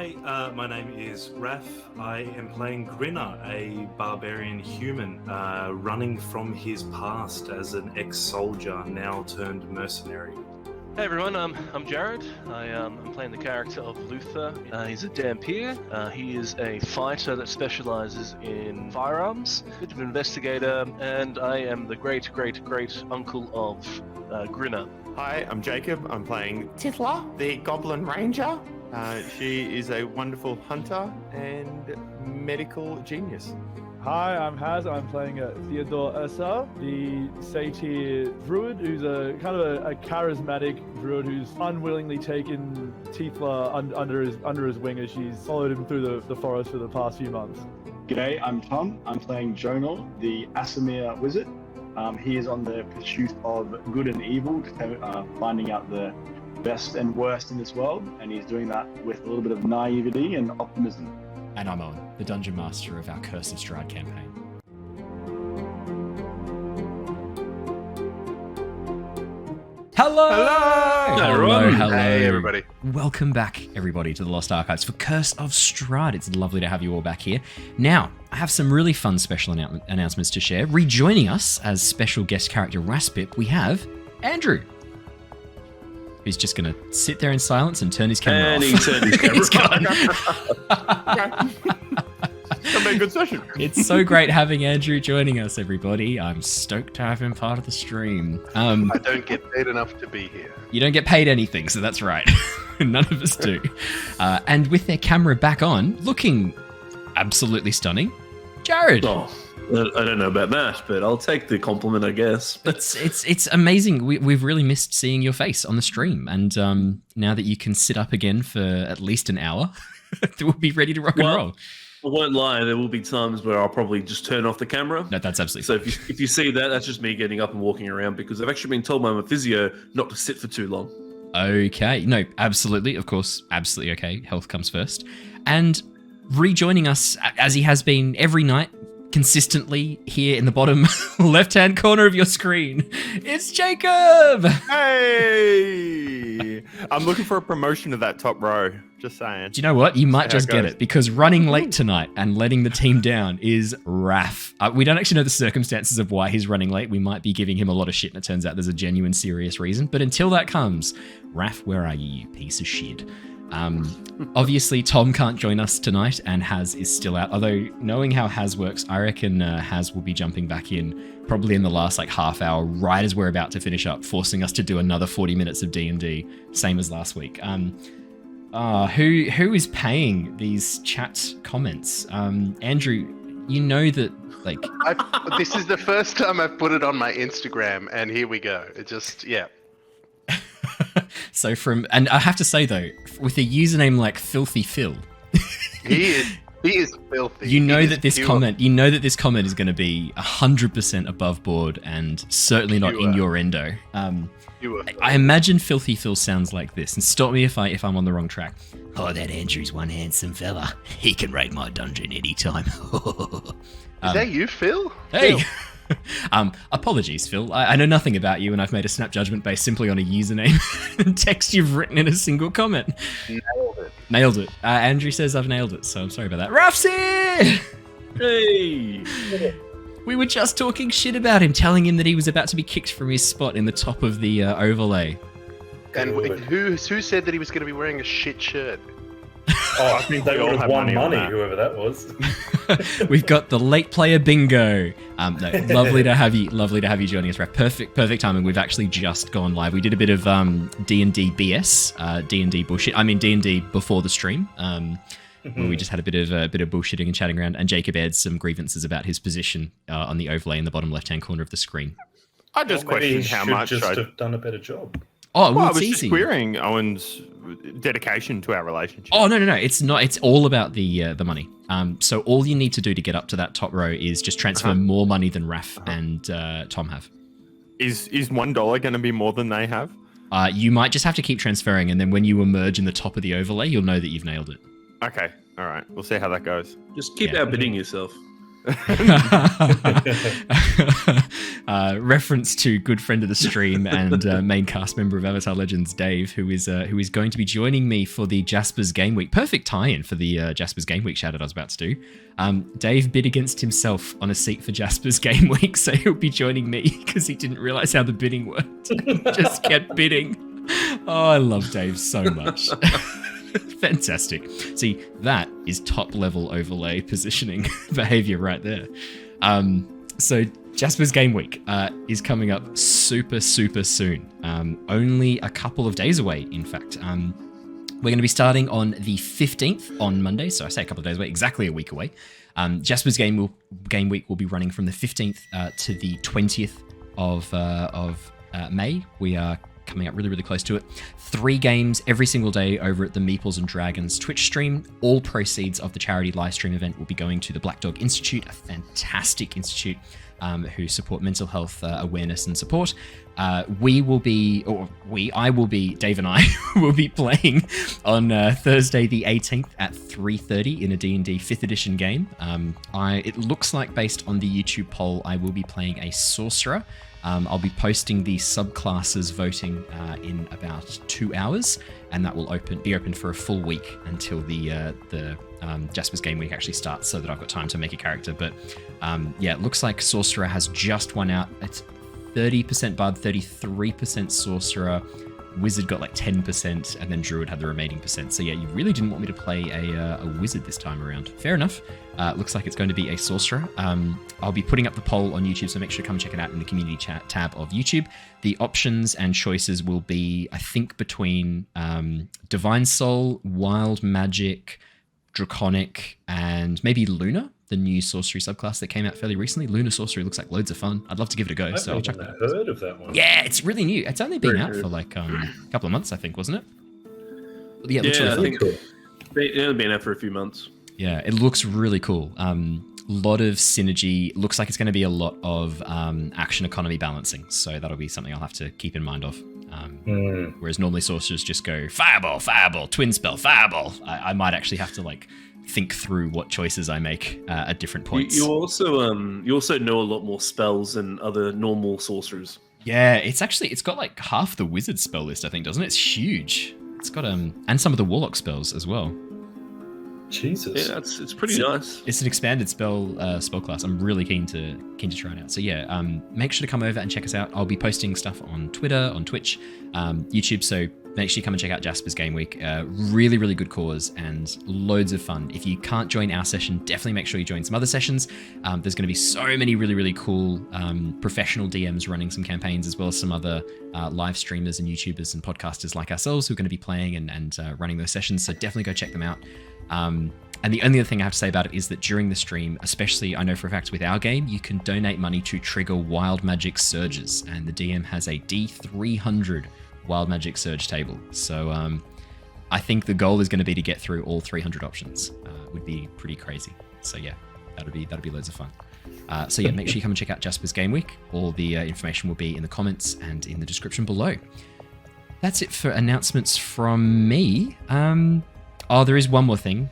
Hi, my name is Raph. I am playing Grinner, a barbarian human running from his past as an ex-soldier, now turned mercenary. Hey everyone, I'm Jared. I'm playing the character of Luther. He's a Dhampir. He is a fighter that specializes in firearms, a bit of an investigator, and I am the great uncle of Grinner. Hi, I'm Jacob. I'm playing Tithla, the Goblin Ranger. She is a wonderful hunter and medical genius. Hi, I'm Haz. I'm playing Theodore, the Satyr Druid, who's a kind of a charismatic druid who's unwillingly taken Tithla under his wing as she's followed him through the forest for the past few months. G'day, I'm Tom. I'm playing Jonor, the Aasimar Wizard. He is on the pursuit of good and evil, finding out the best and worst in this world, and he's doing that with a little bit of naivety and optimism. And I'm Owen, the Dungeon Master of our Curse of Strahd campaign. Hello! Hello! Hey everybody. Welcome back, everybody, to the Lost Archives for Curse of Strahd. It's lovely to have you all back here. Now, I have some really fun special announcements to share. Rejoining us as special guest character Raspip, we have Andrew, who's just going to sit there in silence and turn his camera off. And he turned his camera It's gonna be a good session. It's so great having Andrew joining us, everybody. I'm stoked to have him part of the stream. I don't get paid enough to be here. You don't get paid anything, so that's right. None of us do. And with their camera back on, looking absolutely stunning, Jared. Oh, I don't know about that, but I'll take the compliment, I guess. It's amazing. We've really missed seeing your face on the stream, and now that you can sit up again for at least an hour, we'll be ready to rock and roll. I won't lie, there will be times where I'll probably just turn off the camera. No, that's absolutely So if you see that, that's just me getting up and walking around, because I've actually been told by my physio not to sit for too long. Okay. No, absolutely. Of course, absolutely okay. Health comes first. And rejoining us, as he has been every night, consistently here in the bottom left-hand corner of your screen, it's Jacob! Hey! I'm looking for a promotion to that top row. Just saying. Do you know what? You might just get it, because running late tonight and letting the team down is Raph. We don't actually know the circumstances of why he's running late. We might be giving him a lot of shit, and it turns out there's a genuine, serious reason. But until that comes, Raph, where are you piece of shit? Obviously, Tom can't join us tonight, and Haz is still out. Although, knowing how Haz works, I reckon Haz will be jumping back in probably in the last half hour, right as we're about to finish up, forcing us to do another 40 minutes of D&D, same as last week. Who is paying these chat comments? Andrew, you know that, This is the first time I've put it on my Instagram, and here we go. It just, yeah. So and I have to say though, with a username like Filthy Phil, he is filthy. You know that this comment is going to be 100% above board and certainly not innuendo. I imagine Filthy Phil sounds like this, and stop me if I'm on the wrong track. Oh, that Andrew's one handsome fella. He can raid my dungeon anytime. Is that you, Phil? Hey. Phil. Apologies, Phil. I know nothing about you, and I've made a snap judgment based simply on a username and text you've written in a single comment. Nailed it. Andrew says I've nailed it, so I'm sorry about that. Raph's here! Hey! We were just talking shit about him, telling him that he was about to be kicked from his spot in the top of the overlay. And who said that he was going to be wearing a shit shirt? Oh, I think they would have won money, whoever that was. We've got the late player bingo. No, lovely to have you joining us, Raph. Perfect timing. We've actually just gone live. We did a bit of D&D BS, D&D bullshit. I mean D&D before the stream, where we just had a bit of bullshitting and chatting around. And Jacob aired some grievances about his position on the overlay in the bottom left-hand corner of the screen. I just questioned how much just have done a better job. Oh, well, I it's was easy. just querying Owen's dedication to our relationship. Oh, no. It's not. It's all about the money. So all you need to do to get up to that top row is just transfer more money than Raph and Tom have. Is $1 going to be more than they have? You might just have to keep transferring, and then when you emerge in the top of the overlay, you'll know that you've nailed it. Okay. All right. We'll see how that goes. Just keep outbidding yourself. Reference to good friend of the stream and main cast member of Avatar Legends, Dave, who is going to be joining me for the Jasper's Game Week. Perfect tie-in for the Jasper's Game Week shout out I was about to do. Dave bid against himself on a seat for Jasper's Game Week, so he'll be joining me because he didn't realize how the bidding worked. Just kept bidding. Oh, I love Dave so much. Fantastic. See, that is top level overlay positioning behavior right there. So Jasper's Game Week is coming up super soon. Only a couple of days away, in fact. We're going to be starting on the 15th on Monday. So I say a couple of days away, exactly a week away. Jasper's Game Week will be running from the 15th to the 20th of May. We are coming up really close to it. 3 games every single day over at the Meeples and Dragons Twitch stream. All proceeds of the charity live stream event will be going to the Black Dog Institute, a fantastic institute who support mental health awareness and support. Dave and I will be playing on Thursday the 18th at 3:30 in a D&D 5th edition game. It looks like, based on the YouTube poll, I will be playing a sorcerer. I'll be posting the subclasses voting in about 2 hours, and that will be open for a full week until the Jasper's Game Week actually starts, so that I've got time to make a character. But yeah, it looks like Sorcerer has just won out. It's 30% Bard, 33% Sorcerer. Wizard got like 10%, and then Druid had the remaining percent. So yeah, you really didn't want me to play a Wizard this time around. Fair enough. Looks like it's going to be a Sorcerer. I'll be putting up the poll on YouTube, so make sure to come check it out in the community chat tab of YouTube. The options and choices will be, I think, between Divine Soul, Wild Magic, Draconic, and maybe Luna, the new sorcery subclass that came out fairly recently. Luna Sorcery looks like loads of fun. I'd love to give it a go, so I'll check that out. I've heard of that one. Yeah, it's really new. It's only been out for like a couple of months, I think, wasn't it? Yeah, it looks I really think cool. It's been out for a few months. Yeah, it looks really cool. Lot of synergy. Looks like it's going to be a lot of action economy balancing, so that'll be something I'll have to keep in mind of. Whereas normally sorcerers just go fireball, twin spell, fireball. I might actually have to like think through what choices I make at different points. You also know a lot more spells than other normal sorcerers. Yeah, it's got like half the wizard spell list, I think, doesn't it? It's huge. It's got and some of the warlock spells as well. Jesus. Yeah, it's pretty nice. It's an expanded spell class. I'm really keen to try it out. So yeah, make sure to come over and check us out. I'll be posting stuff on Twitter, on Twitch, YouTube. So make sure you come and check out Jasper's Game Week. Really good cause and loads of fun. If you can't join our session, definitely make sure you join some other sessions. There's going to be so many really cool professional DMs running some campaigns, as well as some other live streamers and YouTubers and podcasters like ourselves who are going to be playing and running those sessions. So definitely go check them out. And the only other thing I have to say about it is that during the stream, especially I know for a fact with our game, you can donate money to trigger Wild Magic Surges, and the DM has a D300 Wild Magic Surge table. So I think the goal is going to be to get through all 300 options. Would be pretty crazy. So yeah, that'll be loads of fun. So yeah, make sure you come and check out Jasper's Game Week. All the information will be in the comments and in the description below. That's it for announcements from me. Oh, there is one more thing.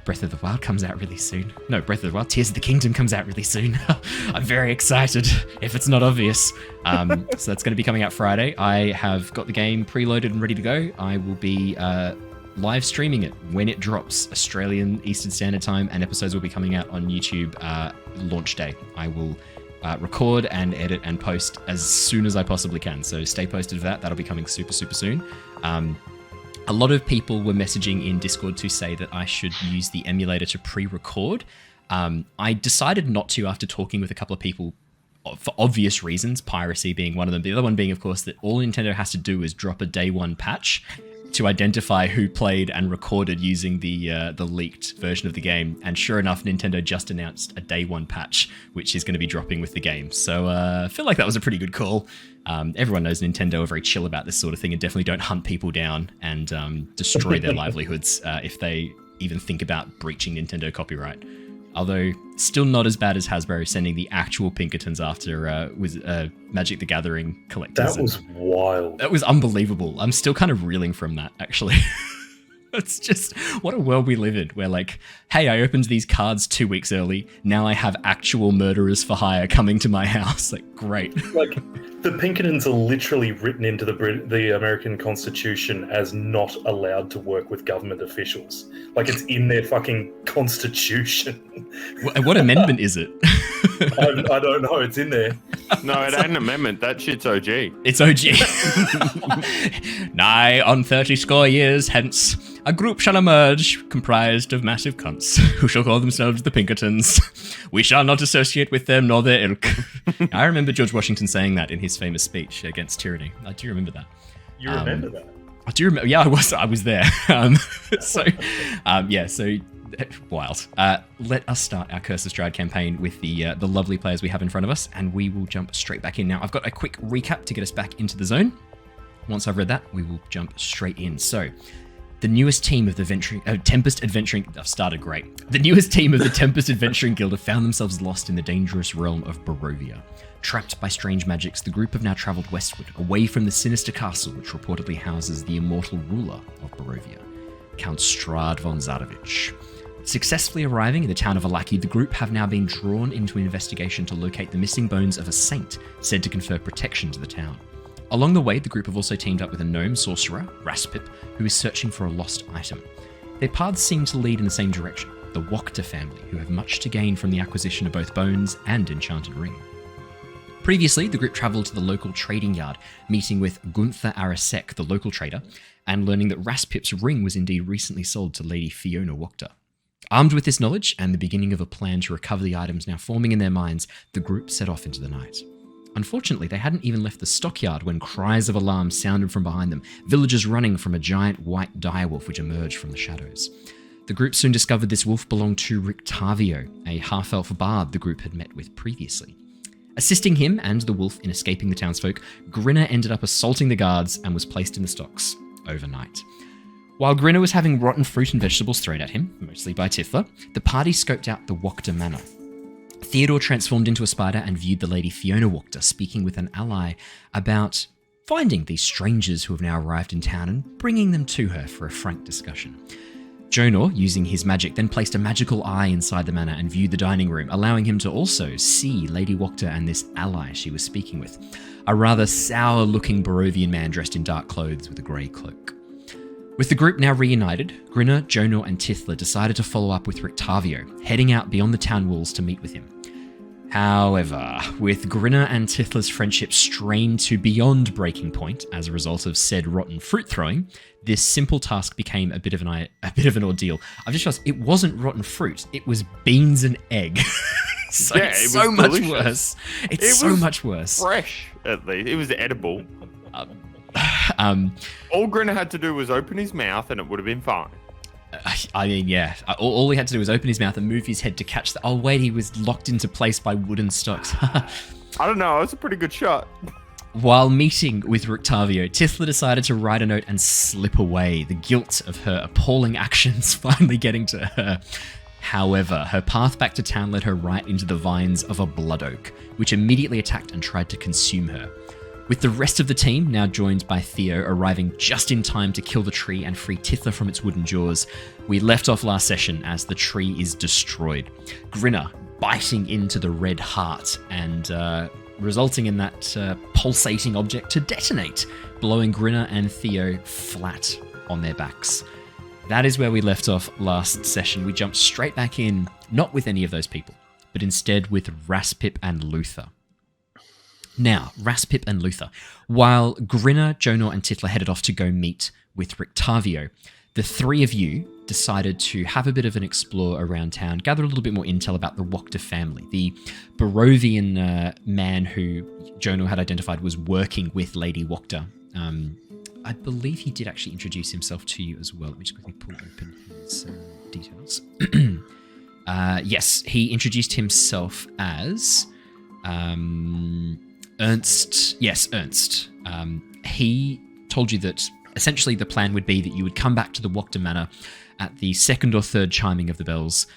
Breath of the Wild comes out really soon. No, Breath of the Wild, Tears of the Kingdom comes out really soon. I'm very excited, if it's not obvious. So that's going to be coming out Friday. I have got the game preloaded and ready to go. I will be live streaming it when it drops, Australian Eastern Standard Time, and episodes will be coming out on YouTube launch day. I will record and edit and post as soon as I possibly can. So stay posted for that. That'll be coming super soon. A lot of people were messaging in Discord to say that I should use the emulator to pre-record. I decided not to after talking with a couple of people for obvious reasons, piracy being one of them. The other one being, of course, that all Nintendo has to do is drop a day one patch to identify who played and recorded using the leaked version of the game. And sure enough, Nintendo just announced a day one patch, which is going to be dropping with the game. So I feel like that was a pretty good call. Everyone knows Nintendo are very chill about this sort of thing and definitely don't hunt people down and destroy their livelihoods if they even think about breaching Nintendo copyright. Although still not as bad as Hasbro sending the actual Pinkertons after Magic the Gathering collectors. That was wild. That was unbelievable. I'm still kind of reeling from that, actually. It's just, what a world we live in, where like, hey, I opened these cards 2 weeks early, now I have actual murderers for hire coming to my house. Like, great. Like, the Pinkertons are literally written into the American Constitution as not allowed to work with government officials. Like, it's in their fucking Constitution. What amendment is it? I don't know, it's in there. No, it ain't an amendment. That shit's OG. It's OG. Nigh on 30 score years hence, a group shall emerge comprised of massive cunts who shall call themselves the Pinkertons. We shall not associate with them nor their ilk. I remember George Washington saying that in his famous speech against tyranny. I do remember that. You remember that? I do remember. Yeah, I was there. So wild. Let us start our Curse of Strahd campaign with the lovely players we have in front of us, and we will jump straight back in. Now, I've got a quick recap to get us back into the zone. Once I've read that, we will jump straight in. So, the newest team of the Tempest Adventuring... I've started great. The newest team of the Tempest Adventuring Guild have found themselves lost in the dangerous realm of Barovia. Trapped by strange magics, the group have now travelled westward, away from the sinister castle which reportedly houses the immortal ruler of Barovia, Count Strahd von Zarovich. Successfully arriving in the town of Alaki, the group have now been drawn into an investigation to locate the missing bones of a saint said to confer protection to the town. Along the way, the group have also teamed up with a gnome sorcerer, Raspip, who is searching for a lost item. Their paths seem to lead in the same direction, the Wachter family, who have much to gain from the acquisition of both bones and enchanted ring. Previously, the group travelled to the local trading yard, meeting with Gunther Arasek, the local trader, and learning that Raspip's ring was indeed recently sold to Lady Fiona Wachter. Armed with this knowledge and the beginning of a plan to recover the items now forming in their minds, the group set off into the night. Unfortunately, they hadn't even left the stockyard when cries of alarm sounded from behind them, villagers running from a giant white direwolf which emerged from the shadows. The group soon discovered this wolf belonged to Rictavio, a half-elf bard the group had met with previously. Assisting him and the wolf in escaping the townsfolk, Grinner ended up assaulting the guards and was placed in the stocks overnight. While Grinner was having rotten fruit and vegetables thrown at him, mostly by Tithla, the party scoped out the Wachter manor. Theodore transformed into a spider and viewed the Lady Fiona Wachter speaking with an ally about finding these strangers who have now arrived in town and bringing them to her for a frank discussion. Jonor, using his magic, then placed a magical eye inside the manor and viewed the dining room, allowing him to also see Lady Wachter and this ally she was speaking with, a rather sour-looking Barovian man dressed in dark clothes with a grey cloak. With the group now reunited, Grinner, Jonor and Tithla decided to follow up with Rictavio, heading out beyond the town walls to meet with him. However, with Grinner and Tithla's friendship strained to beyond breaking point as a result of said rotten fruit throwing, this simple task became a bit of an ordeal. I've just realized it wasn't rotten fruit; it was beans and egg. So yeah, it's it so was much delicious. worse. It's It so was much worse. Fresh, at least. It was edible. All Grinner had to do was open his mouth and it would have been fine. I mean, yeah. All he had to do was open his mouth and move his head to catch the... Oh, wait, he was locked into place by wooden stocks. I don't know. It was a pretty good shot. While meeting with Rictavio, Tithla decided to write a note and slip away, the guilt of her appalling actions finally getting to her. However, her path back to town led her right into the vines of a blood oak, which immediately attacked and tried to consume her. With the rest of the team, now joined by Theo, arriving just in time to kill the tree and free Tithla from its wooden jaws, we left off last session as the tree is destroyed. Grinner biting into the red heart and resulting in that pulsating object to detonate, blowing Grinner and Theo flat on their backs. That is where we left off last session. We jumped straight back in, not with any of those people, but instead with Raspip and Luther. Now, Raspip and Luther. While Grinner, Jonor, and Tithla headed off to go meet with Rictavio, the three of you decided to have a bit of an explore around town, gather a little bit more intel about the Wachter family, the Barovian man who Jonor had identified was working with Lady Wachter. I believe he did actually introduce himself to you as well. Let me just quickly pull open his details. Yes, he introduced himself as... Ernst. Yes, Ernst. He told you that essentially the plan would be that you would come back to the Wachter Manor at the second or third chiming of the bells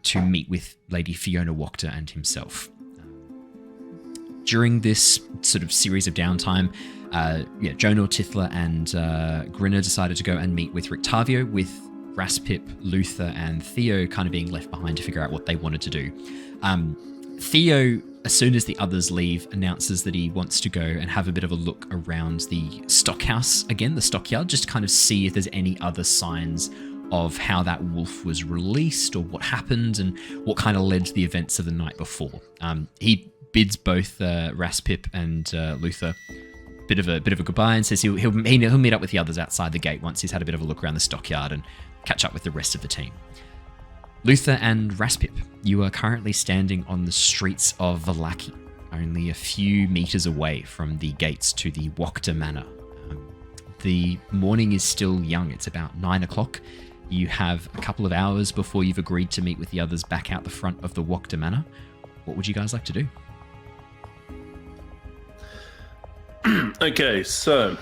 to meet with Lady Fiona Wachter and himself. During this sort of series of downtime, Jonor, Tithla, and Grinner decided to go and meet with Rictavio, with Raspip, Luther, and Theo kind of being left behind to figure out what they wanted to do. Theo, as soon as the others leave, announces that he wants to go and have a bit of a look around the stockhouse again, the stockyard, just to kind of see if there's any other signs of how that wolf was released or what happened and what kind of led to the events of the night before. He bids both Raspip and Luther bit of a goodbye and says he'll meet up with the others outside the gate once he's had a bit of a look around the stockyard and catch up with the rest of the team. Luther and Raspip, you are currently standing on the streets of Vallaki, only a few meters away from the gates to the Wachter Manor. The morning is still young. It's about 9 o'clock. You have a couple of hours before you've agreed to meet with the others back out the front of the Wachter Manor. What would you guys like to do? Okay, so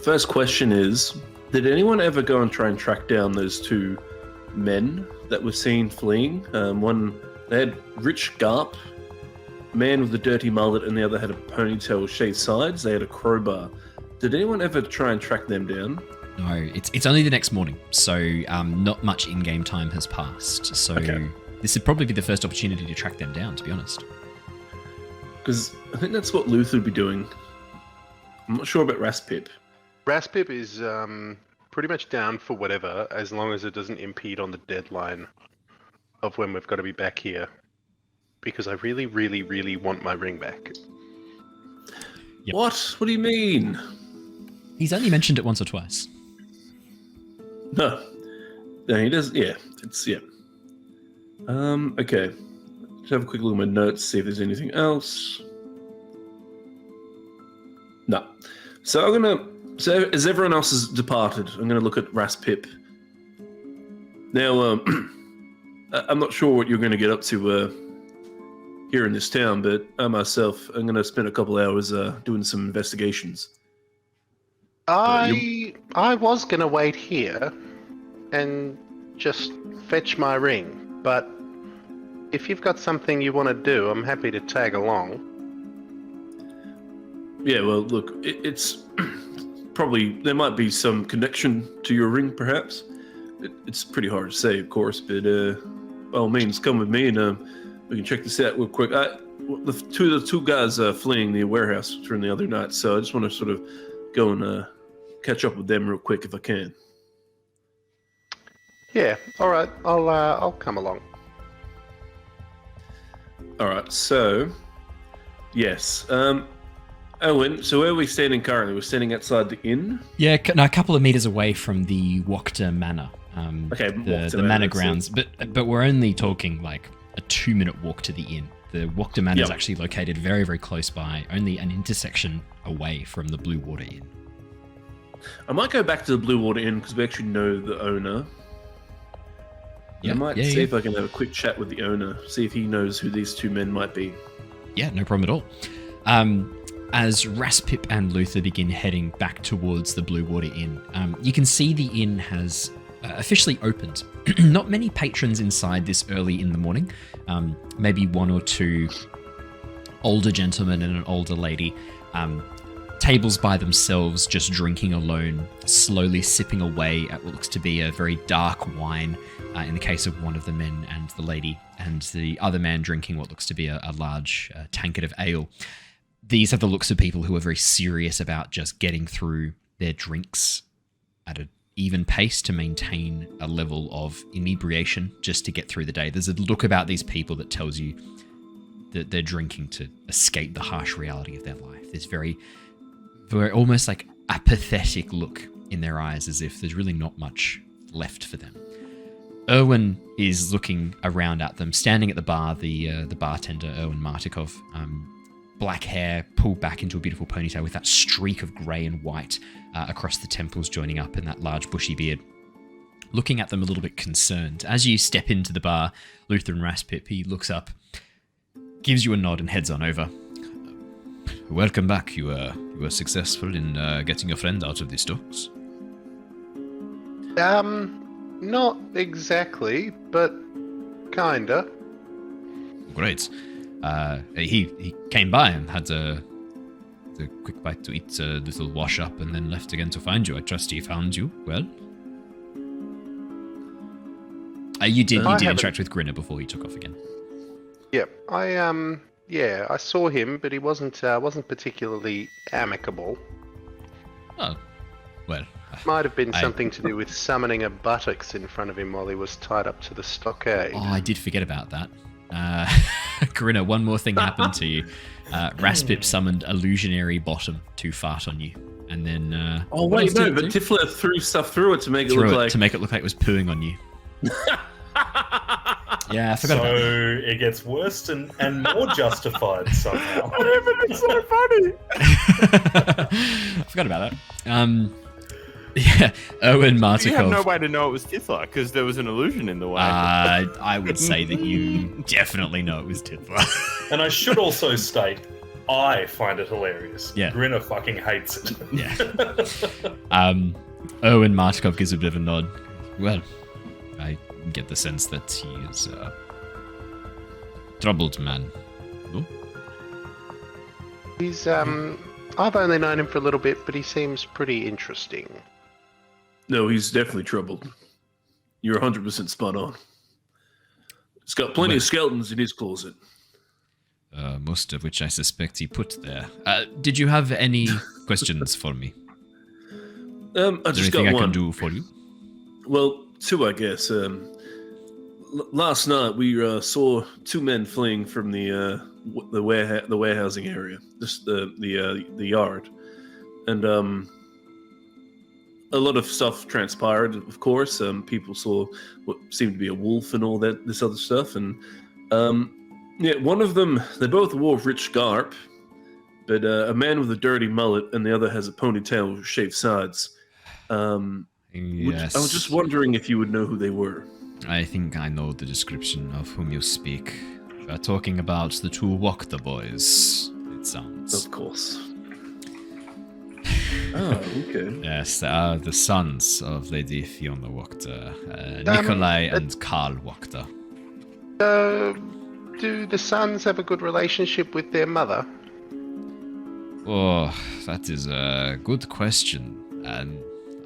first question is, did anyone ever go and try and track down those two men that were seen fleeing? One, they had rich garb, man with a dirty mullet, and the other had a ponytail, shaved sides. They had a crowbar. Did anyone ever try and track them down? No, it's only the next morning, so not much in-game time has passed. So This would probably be the first opportunity to track them down, to be honest. Because I think that's what Luther would be doing. I'm not sure about Raspip. Raspip is pretty much down for whatever, as long as it doesn't impede on the deadline of when we've got to be back here. Because I really, really, really want my ring back. Yep. What? What do you mean? He's only mentioned it once or twice. No, he does. Yeah, Okay. Let's have a quick look at my notes, see if there's anything else. No. So So as everyone else has departed, I'm gonna look at Raspip. Now, I'm not sure what you're gonna get up to here in this town, but I myself, I'm gonna spend a couple hours doing some investigations. I was gonna wait here and just fetch my ring, but if you've got something you want to do, I'm happy to tag along. Yeah, well, look, it's probably, there might be some connection to your ring, perhaps. It's pretty hard to say, of course, but by all means, come with me and we can check this out real quick. The two guys fleeing the warehouse during the other night, so I just want to sort of go and catch up with them real quick if I can. Yeah, all right. I'll come along. All right. So, yes. Owen, so where are we standing currently? We're standing outside the inn. Yeah, a couple of meters away from the Wachter Manor. The manor grounds, but we're only talking like a 2-minute walk to the inn. The Wachter Manor is actually located very, very close by, only an intersection away from the Blue Water Inn. I might go back to the Blue Water Inn because we actually know the owner. I might see if I can have a quick chat with the owner, see if he knows who these two men might be. Yeah, no problem at all. As Raspip and Luther begin heading back towards the Blue Water Inn, you can see the inn has officially opened. Not many patrons inside this early in the morning. Maybe one or two older gentlemen and an older lady. Tables by themselves, just drinking alone, slowly sipping away at what looks to be a very dark wine, in the case of one of the men and the lady, and the other man drinking what looks to be a large tankard of ale. These have the looks of people who are very serious about just getting through their drinks at an even pace to maintain a level of inebriation just to get through the day. There's a look about these people that tells you that they're drinking to escape the harsh reality of their life. There's very almost like apathetic look in their eyes, as if there's really not much left for them. Erwin is looking around at them, standing at the bar, the bartender, Erwin Martikov, black hair pulled back into a beautiful ponytail with that streak of grey and white across the temples joining up in that large bushy beard. Looking at them a little bit concerned. As you step into the bar, Luther and Raspip, he looks up, gives you a nod and heads on over. Welcome back. You were successful in getting your friend out of the stocks? Not exactly, but kinda. Great. He came by and had a a quick bite to eat, a little wash up, and then left again to find you. I trust he found you well. You did interact with Grinner before he took off again. Yep, I saw him, but he wasn't particularly amicable. Oh, well. Might have been something to do with summoning a buttocks in front of him while he was tied up to the stockade. Oh, I did forget about that. Grinner, one more thing happened to you. Raspip summoned illusionary bottom to fart on you, and then. Oh wait, no! But Tithla threw stuff through it to make it look like it was pooing on you. Yeah, I forgot about that. So it gets worse and more justified somehow. It's so funny. I forgot about that. Yeah, Owen Martikov. You have no way to know it was Tithla because there was an illusion in the way. I would say that you definitely know it was Tithla. And I should also state, I find it hilarious. Yeah. Grinner fucking hates it. Yeah. Owen Martikov gives a bit of a nod. Well, I get the sense that he is a troubled man. No? He's I've only known him for a little bit, but he seems pretty interesting. No, he's definitely troubled. You're 100% spot on. He's got plenty of skeletons in his closet. Most of which I suspect he put there. Did you have any questions for me? I just got one. I one. can do for you? Well, two, I guess. Last night we saw two men fleeing from the warehousing area, just the yard, and a lot of stuff transpired. Of course, people saw what seemed to be a wolf and all this other stuff, and one of them, they both wore rich garb, but a man with a dirty mullet and the other has a ponytail with shaved sides. Yes. I was just wondering if you would know who they were. I think I know the description of whom you speak. We are talking about the two Wachter boys, it sounds. Of course. Oh, okay. Yes, they are the sons of Lady Fiona Wachter, Nikolai and Karl Wachter. Do the sons have a good relationship with their mother? Oh, that is a good question, and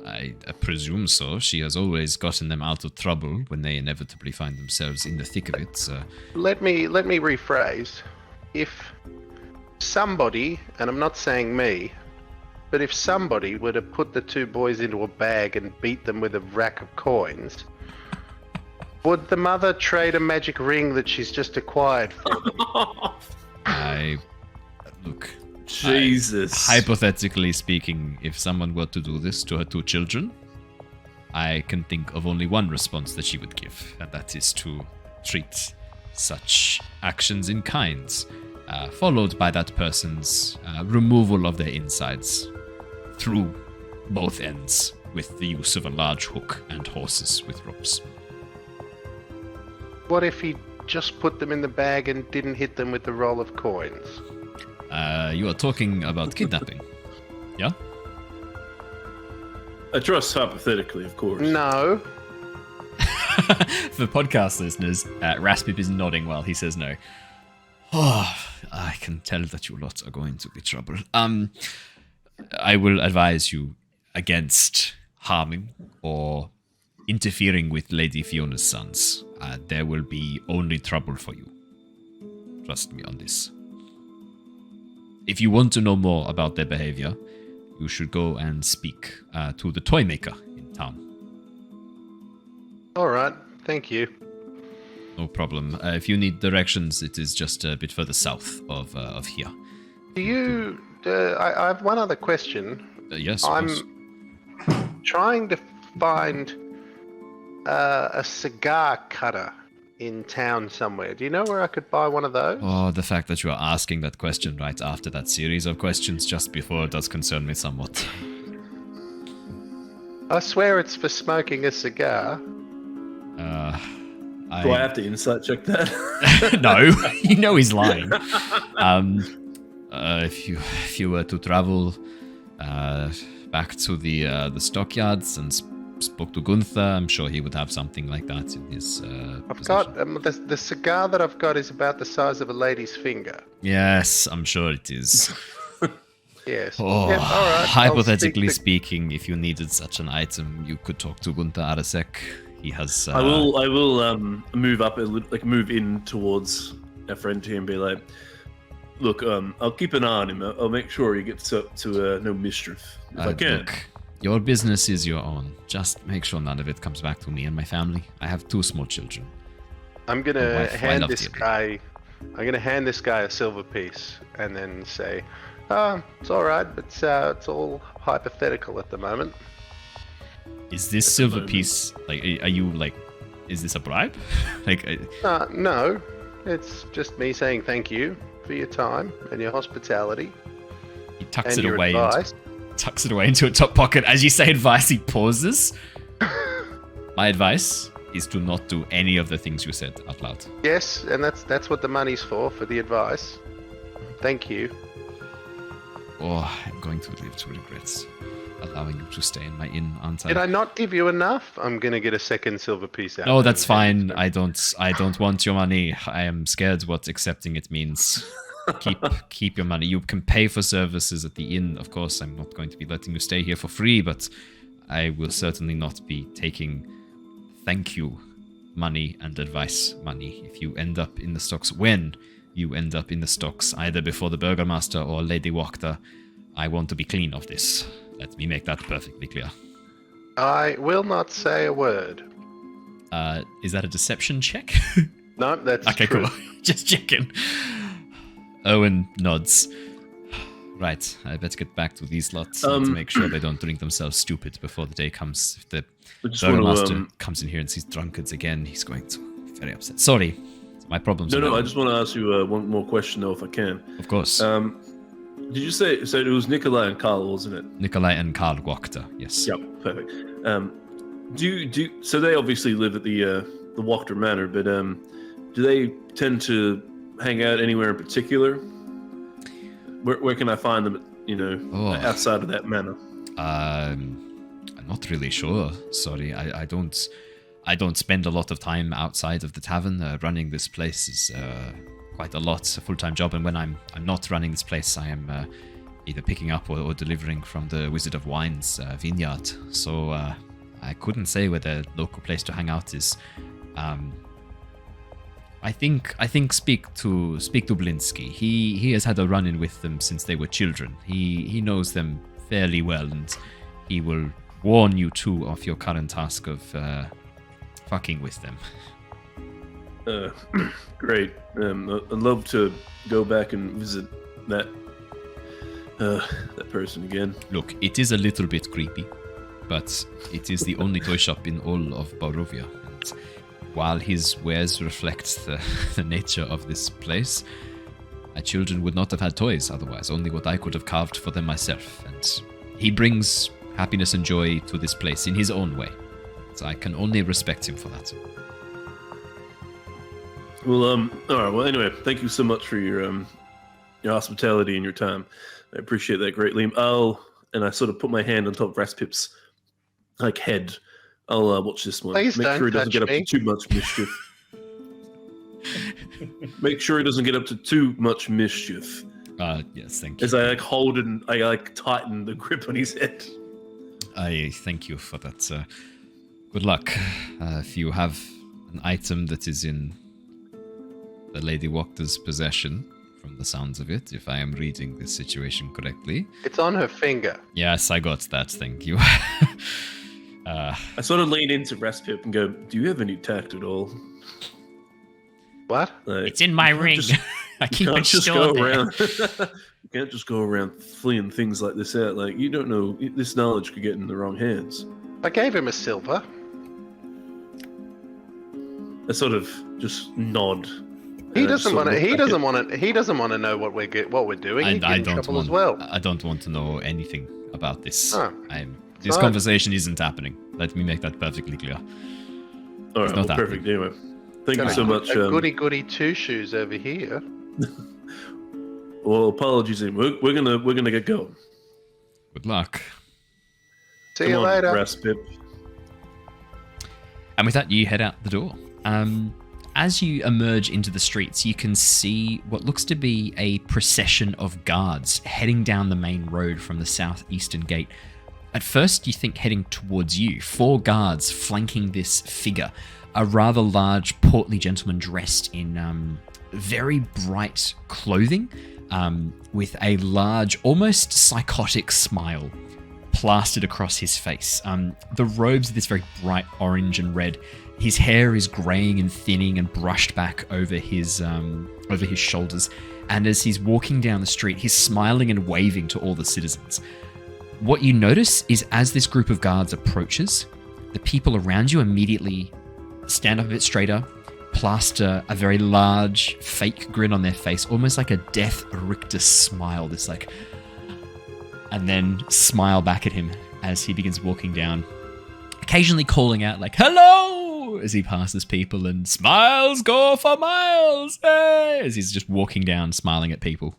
I presume so. She has always gotten them out of trouble when they inevitably find themselves in the thick of it. Let me rephrase. If somebody, and I'm not saying me, but if somebody were to put the two boys into a bag and beat them with a rack of coins, would the mother trade a magic ring that she's just acquired for them? Look. Jesus. Hypothetically speaking, if someone were to do this to her two children, I can think of only one response that she would give, and that is to treat such actions in kind, followed by that person's removal of their insides through both ends with the use of a large hook and horses with ropes. What if he just put them in the bag and didn't hit them with the roll of coins? You are talking about kidnapping, yeah? I trust hypothetically, of course. No. For podcast listeners, Raspip is nodding while he says no. Oh, I can tell that you lot are going to be trouble. I will advise you against harming or interfering with Lady Fiona's sons. There will be only trouble for you. Trust me on this. If you want to know more about their behavior, you should go and speak to the Toymaker in town. All right, thank you. No problem. If you need directions, it is just a bit further south of here. Do you... I have one other question. Yes, I'm trying to find a cigar cutter in town somewhere. Do you know where I could buy one of those? Oh, the fact that you are asking that question right after that series of questions just before does concern me somewhat. I swear it's for smoking a cigar. Do I have to insight check that? No, you know he's lying. If you were to travel back to the stockyards and spoke to Gunther, I'm sure he would have something like that in his I've got the cigar that I've got is about the size of a lady's finger. Yes, I'm sure it is. Yes. Oh, Yep, all right. hypothetically speaking, if you needed such an item, you could talk to Gunther Arasek. He has. I will move up a little, like move in towards our friend here and be like, look, I'll keep an eye on him. I'll make sure he gets up to no mischief if I can. Look, your business is your own. Just make sure none of it comes back to me and my family. I have 2 small children. I'm gonna wife, I hand love this Theodore. guy. I'm gonna hand this guy a silver piece and then say, it's all right, but it's all hypothetical at the moment. Is this silver piece like? Are you like? Is this a bribe? like? No, it's just me saying thank you for your time and your hospitality. He tucks and it your away. advice. Tucks it away into a top pocket. As you say advice, he pauses. My advice is to not do any of the things you said out loud. Yes, and that's what the money's for the advice. Thank you. Oh, I'm going to live to regrets allowing you to stay in my inn, aren't I? Did I not give you enough? I'm gonna get a second silver piece out. No, that's fine. I don't want your money. I am scared what accepting it means. Keep your money. You can pay for services at the inn. Of course, I'm not going to be letting you stay here for free, but I will certainly not be taking thank you money and advice money if you end up in the stocks. When you end up in the stocks, either before the Burgermaster or Lady Wachter, I want to be clean of this. Let me make that perfectly clear. I will not say a word. Is that a deception check? No, that's okay, true. cool. Just checking. Owen nods. Right, I better get back to these lots to make sure they don't drink themselves stupid before the day comes. If the Burgermaster comes in here and sees drunkards again, he's going to be very upset. Sorry, it's my problems. No, I just want to ask you one more question, though, if I can. Of course. Did you say so? It was Nikolai and Carl, wasn't it? Nikolai and Carl Wachter. Yes. Yep, perfect. So they obviously live at the Wachter Manor, but do they tend to hang out anywhere in particular? Where can I find them? Outside of that manor. I'm not really sure. Sorry, I don't spend a lot of time outside of the tavern. Running this place is quite a lot. It's a full-time job, and when I'm not running this place, I am either picking up or delivering from the Wizard of Wine's vineyard. So I couldn't say where the local place to hang out is. I think speak to Blinsky. He has had a run-in with them since they were children. He knows them fairly well, and he will warn you too of your current task of fucking with them. Great. I'd love to go back and visit that person again. Look, it is a little bit creepy, but it is the only toy shop in all of Barovia. And while his wares reflect the nature of this place, my children would not have had toys otherwise, only what I could have carved for them myself. And he brings happiness and joy to this place in his own way. So I can only respect him for that. Well, all right. Well, anyway, thank you so much for your hospitality and your time. I appreciate that greatly. And I sort of put my hand on top of Raspip's head. I'll watch this one. Please Make don't sure he doesn't touch get up me. to too much mischief. Make sure he doesn't get up to too much mischief. Yes, thank you. As I hold and I tighten the grip on his head. I thank you for that. Good luck. If you have an item that is in the Lady Wachter's possession, from the sounds of it, if I am reading this situation correctly. It's on her finger. Yes, I got that, thank you. I sort of lean into Raspip and go, do you have any tact at all? What? It's in my ring. I keep it stored there. You can't just go around fleeing things like this out. Like, you don't know, this knowledge could get in the wrong hands. I gave him a silver. I sort of just nod. He doesn't want to. He doesn't want to. He doesn't want to know what we're doing. He'd get in trouble as well. I don't want to know anything about this. Oh, This conversation isn't happening. Let me make that perfectly clear. All right, well, perfect. Anyway, thank you so much. A goody two shoes over here. Well, apologies. We're gonna get going. Good luck. See you later, Raspip. And with that, you head out the door. as you emerge into the streets, you can see what looks to be a procession of guards heading down the main road from the southeastern gate. At first, you think heading towards you. 4 guards flanking this figure. A rather large, portly gentleman dressed in very bright clothing, with a large, almost psychotic smile plastered across his face. The robes are this very bright orange and red. His hair is graying and thinning and brushed back over his shoulders. And as he's walking down the street, he's smiling and waving to all the citizens. What you notice is as this group of guards approaches, the people around you immediately stand up a bit straighter, plaster a very large fake grin on their face, almost like a death rictus smile, this like, and then smile back at him as he begins walking down, occasionally calling out like, hello, as he passes people, and smiles go for miles, hey, as he's just walking down, smiling at people.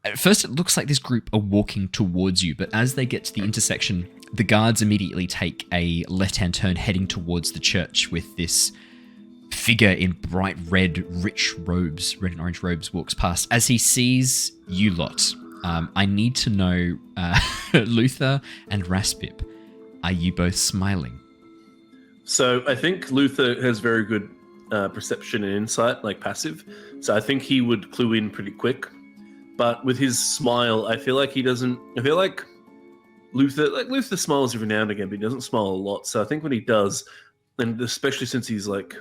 At first, it looks like this group are walking towards you, but as they get to the intersection, the guards immediately take a left-hand turn heading towards the church with this figure in bright red, rich robes, red and orange robes, walks past. As he sees you lot, I need to know, Luther and Raspip, are you both smiling? So I think Luther has very good perception and insight, like passive. So I think he would clue in pretty quick. But with his smile, I feel like he doesn't. I feel like Luther smiles every now and again, but he doesn't smile a lot. So I think when he does, and especially since he's like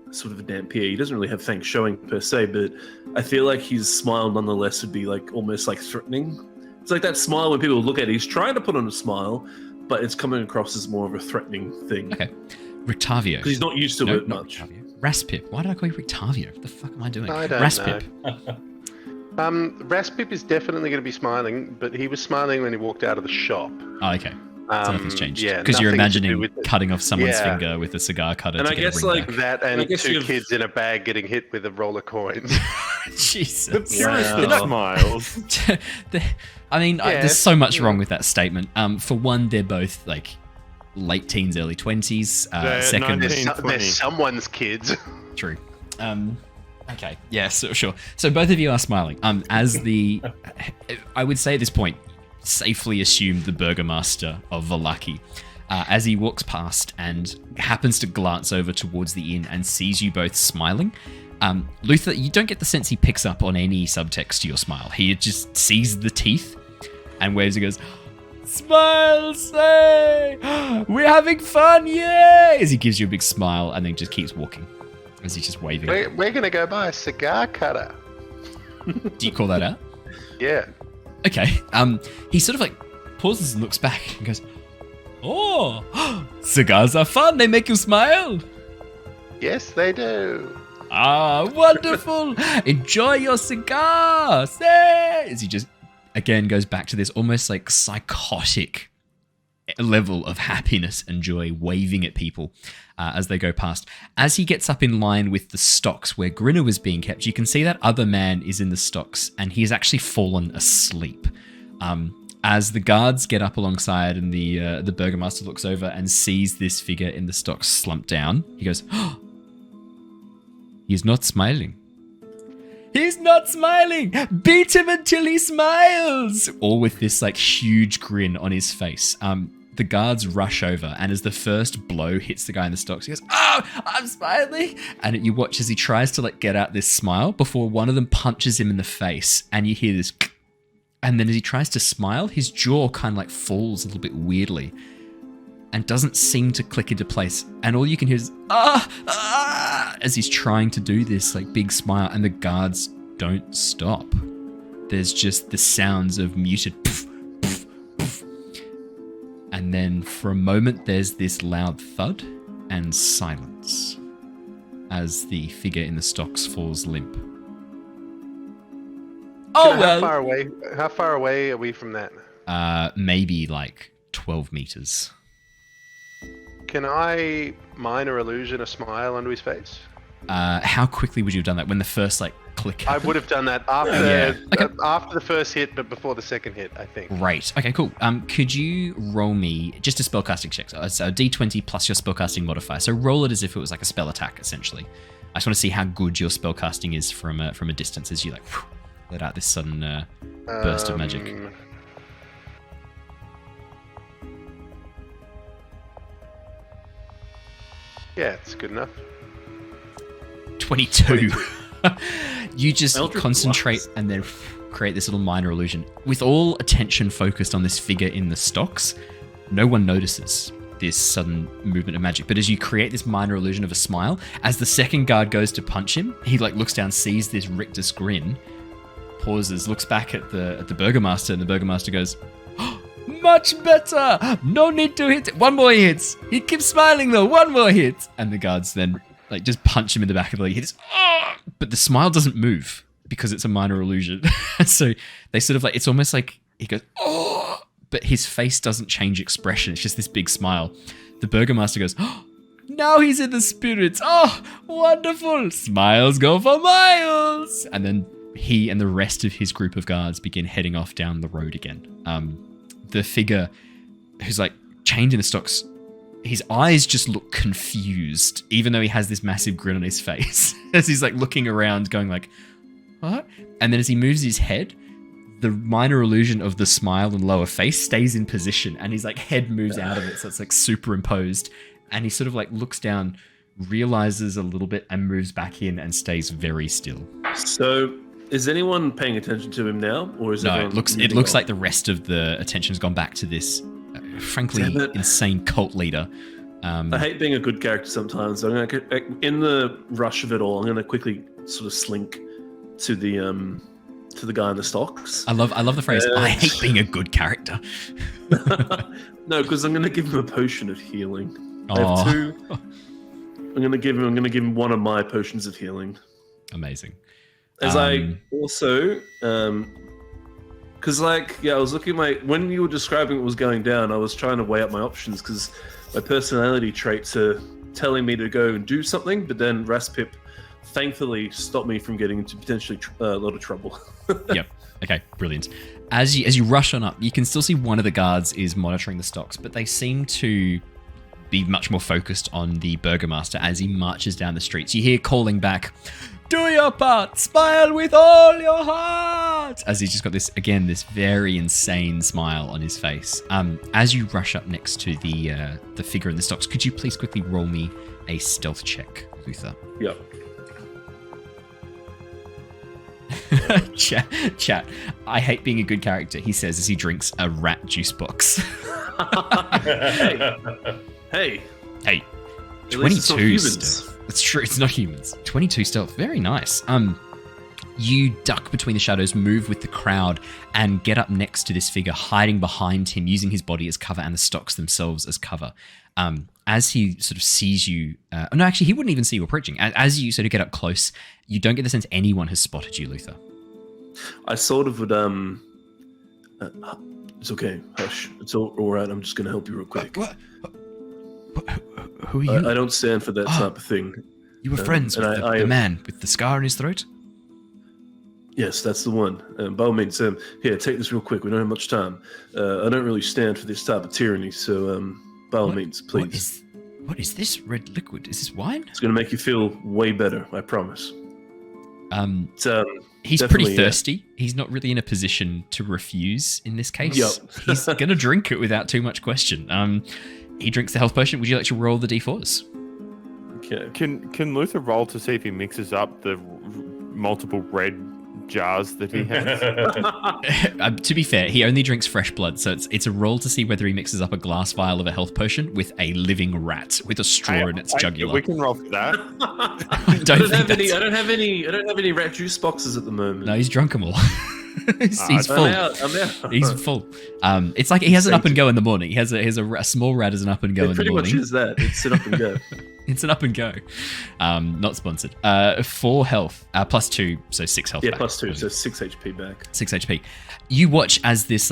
sort of a Dhampir, he doesn't really have fangs showing per se, but I feel like his smile nonetheless would be like almost like threatening. It's like that smile when people look at it, he's trying to put on a smile, but it's coming across as more of a threatening thing. Okay. Rictavio. Because he's not used to it much. Raspip. Why did I call you Rictavio? What the fuck am I doing? I don't Raspip. know. Raspip is definitely going to be smiling, but he was smiling when he walked out of the shop. Oh, okay. So nothing's changed. Yeah, because you're nothing to do imagining with cutting off someone's finger with a cigar cutter. And to I get a guess ring like back. that, and guess 2 you've- kids in a bag getting hit with a roll of coins. Jesus. The purest of smiles. There's so much wrong with that statement. For one, they're both like late teens, early 20s. Second, they're someone's kids. True. Okay. Yeah. Sure. So both of you are smiling. As the, I would say at this point, safely assume the burgomaster of Vallaki, as he walks past and happens to glance over towards the inn and sees you both smiling. Luther, you don't get the sense he picks up on any subtext to your smile. He just sees the teeth and waves and goes, smile, say, we're having fun, yay! As he gives you a big smile and then just keeps walking. As he's just waving. We're going to go buy a cigar cutter. Do you call that out? Yeah. Okay. He sort of like pauses and looks back and goes, oh, cigars are fun. They make you smile. Yes, they do. Ah, wonderful. Enjoy your cigar. Say, as he just again goes back to this almost like psychotic level of happiness and joy, waving at people as they go past. As he gets up in line with the stocks where Grinner was being kept, you can see that other man is in the stocks and he has actually fallen asleep. As the guards get up alongside and the burgomaster looks over and sees this figure in the stocks slumped down, he goes, oh, he's not smiling. He's not smiling! Beat him until he smiles! All with this like huge grin on his face. The guards rush over, and as the first blow hits the guy in the stocks, he goes, oh, I'm smiling! And you watch as he tries to like get out this smile before one of them punches him in the face, and you hear this, and then as he tries to smile, his jaw kind of like falls a little bit weirdly and doesn't seem to click into place. And all you can hear is, as he's trying to do this like big smile, and the guards don't stop. There's just the sounds of muted poof, poof, poof. And then for a moment, there's this loud thud and silence as the figure in the stocks falls limp. Oh, well. How far away are we from that? Maybe like 12 meters. Can I minor illusion a smile onto his face? How quickly would you have done that when the first like click. I would have done that after Yeah. Okay. after the first hit, but before the second hit, I think. Right. Okay, cool. Could you roll me just a spellcasting check? So D20 plus your spellcasting modifier. So roll it as if it was like a spell attack, essentially. I just want to see how good your spellcasting is from a distance as you like let out this sudden burst of magic. Yeah, it's good enough. 22. You just Eldritch concentrate Blast. and then create this little minor illusion. With all attention focused on this figure in the stocks, no one notices this sudden movement of magic. But as you create this minor illusion of a smile, as the second guard goes to punch him, he like looks down, sees this rictus grin, pauses, looks back at the Burgomaster, and the Burgomaster goes, "Oh, much better! No need to hit. One more hit. He keeps smiling though. One more hit." And the guards then like just punch him in the back of the leg. He just, "Oh!" But the smile doesn't move because it's a minor illusion. So they sort of like, it's almost like he goes, "Oh!" But his face doesn't change expression. It's just this big smile. The Burgomaster goes, "Oh, now he's in the spirits. Oh, wonderful. Smiles go for miles." And then he and the rest of his group of guards begin heading off down the road again. The figure who's like chained in the stocks, his eyes just look confused, even though he has this massive grin on his face as he's like looking around going like, "What?" And then as he moves his head, the minor illusion of the smile and lower face stays in position, and his like head moves out of it, so it's like superimposed, and he sort of like looks down, realizes a little bit, and moves back in and stays very still. So, is anyone paying attention to him now, or is No, everyone it looks like the rest of the attention's gone back to this, frankly, Damn it. insane cult leader. I hate being a good character sometimes. So I'm gonna, in the rush of it all, I'm gonna quickly sort of slink to the guy in the stocks. I love the phrase. I hate being a good character. No, because I'm gonna give him a potion of healing. I Aw. have two. I'm gonna give him one of my potions of healing. Amazing. As I also, because I was looking at when you were describing what was going down, I was trying to weigh up my options because my personality traits are telling me to go and do something, but then Raspip thankfully stopped me from getting into potentially a lot of trouble. Yep. Okay, brilliant. As you rush on up, you can still see one of the guards is monitoring the stocks, but they seem to be much more focused on the Burgomaster as he marches down the streets. You hear calling back, "Do your part, smile with all your heart," as he's just got this very insane smile on his face. As you rush up next to the figure in the stocks, could you please quickly roll me a stealth check, Luther? Yep. Chat. I hate being a good character, he says as he drinks a rat juice box. Hey. Hey. At least it's not 22 humans. stealth. That's true, it's not humans. 22 stealth, very nice. You duck between the shadows, move with the crowd, and get up next to this figure, hiding behind him, using his body as cover and the stocks themselves as cover. As he sort of sees you... no, actually, he wouldn't even see you approaching. As you sort of get up close, you don't get the sense anyone has spotted you, Luther. I sort of would, it's okay, hush. It's all right, I'm just going to help you real quick. What? Who are you? I don't stand for that type of thing. You were friends with the man with the scar on his throat? Yes, that's the one. By all means, here, take this real quick. We don't have much time. I don't really stand for this type of tyranny, so by all means, please. What is this red liquid? Is this wine? It's going to make you feel way better, I promise. He's pretty thirsty. He's not really in a position to refuse in this case. Yep. He's going to drink it without too much question. He drinks the health potion. Would you like to roll the d4s? Okay. Can Luther roll to see if he mixes up the multiple red jars that he has? To be fair, he only drinks fresh blood, so it's a roll to see whether he mixes up a glass vial of a health potion with a living rat with a straw in its jugular. We can roll for that. I don't have any rat juice boxes at the moment. No, he's drunk them all. he's full. I'm out. He's full. It's like he has an up and go in the morning. He has a small rat as an up and go in the morning. Pretty much is that. It's an up and go. It's an up and go. Not sponsored. 4 health, plus 2, so 6 health. Yeah, back. plus 2, so 6 HP back. 6 HP. You watch as this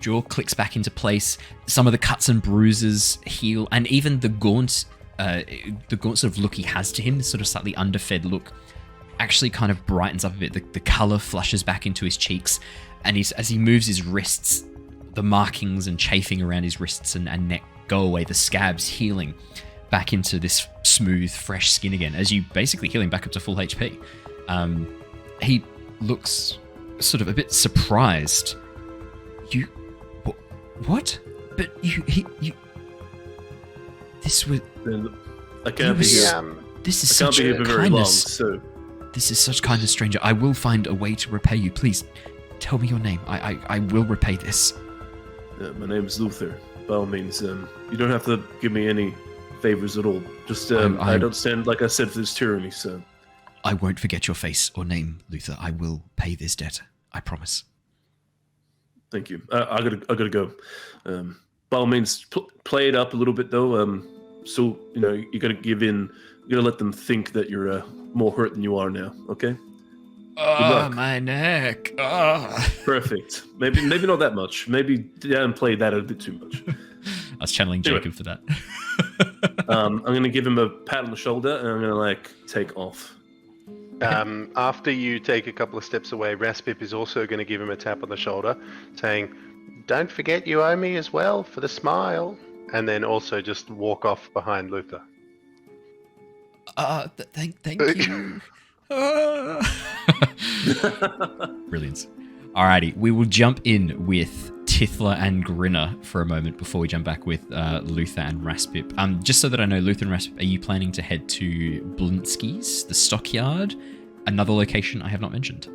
jaw clicks back into place. Some of the cuts and bruises heal, and even the gaunt sort of look he has to him, this sort of slightly underfed look, actually kind of brightens up a bit. The color flushes back into his cheeks, and as he moves his wrists, the markings and chafing around his wrists and neck go away, the scabs healing back into this smooth, fresh skin again, as you basically heal him back up to full HP. He looks sort of a bit surprised. You... What? But you... This was... I can't be here. This is I can't such be here for very long, kindness. so... This is such kindness, stranger. I will find a way to repay you. Please, tell me your name. I will repay this. My name is Luther. By all means, you don't have to give me any favors at all. Just, I don't stand, like I said, for this tyranny, so... I won't forget your face or name, Luther. I will pay this debt. I promise. Thank you. I gotta go. By all means, play it up a little bit, though. So, you gotta give in. You gotta let them think that you're more hurt than you are now, okay? Oh, my neck. Oh. Perfect. Maybe not that much. Maybe downplay that a bit too much. I was channeling Jacob for that. I'm going to give him a pat on the shoulder, and I'm going to, take off. After you take a couple of steps away, Raspip is also going to give him a tap on the shoulder, saying, "Don't forget you owe me as well for the smile." And then also just walk off behind Luther. Thank you. Brilliant. Alrighty, we will jump in with Tithla and Grinner for a moment before we jump back with Luther and Raspip. Just so that I know, Luther and Raspip, are you planning to head to Blinsky's, the stockyard, another location I have not mentioned?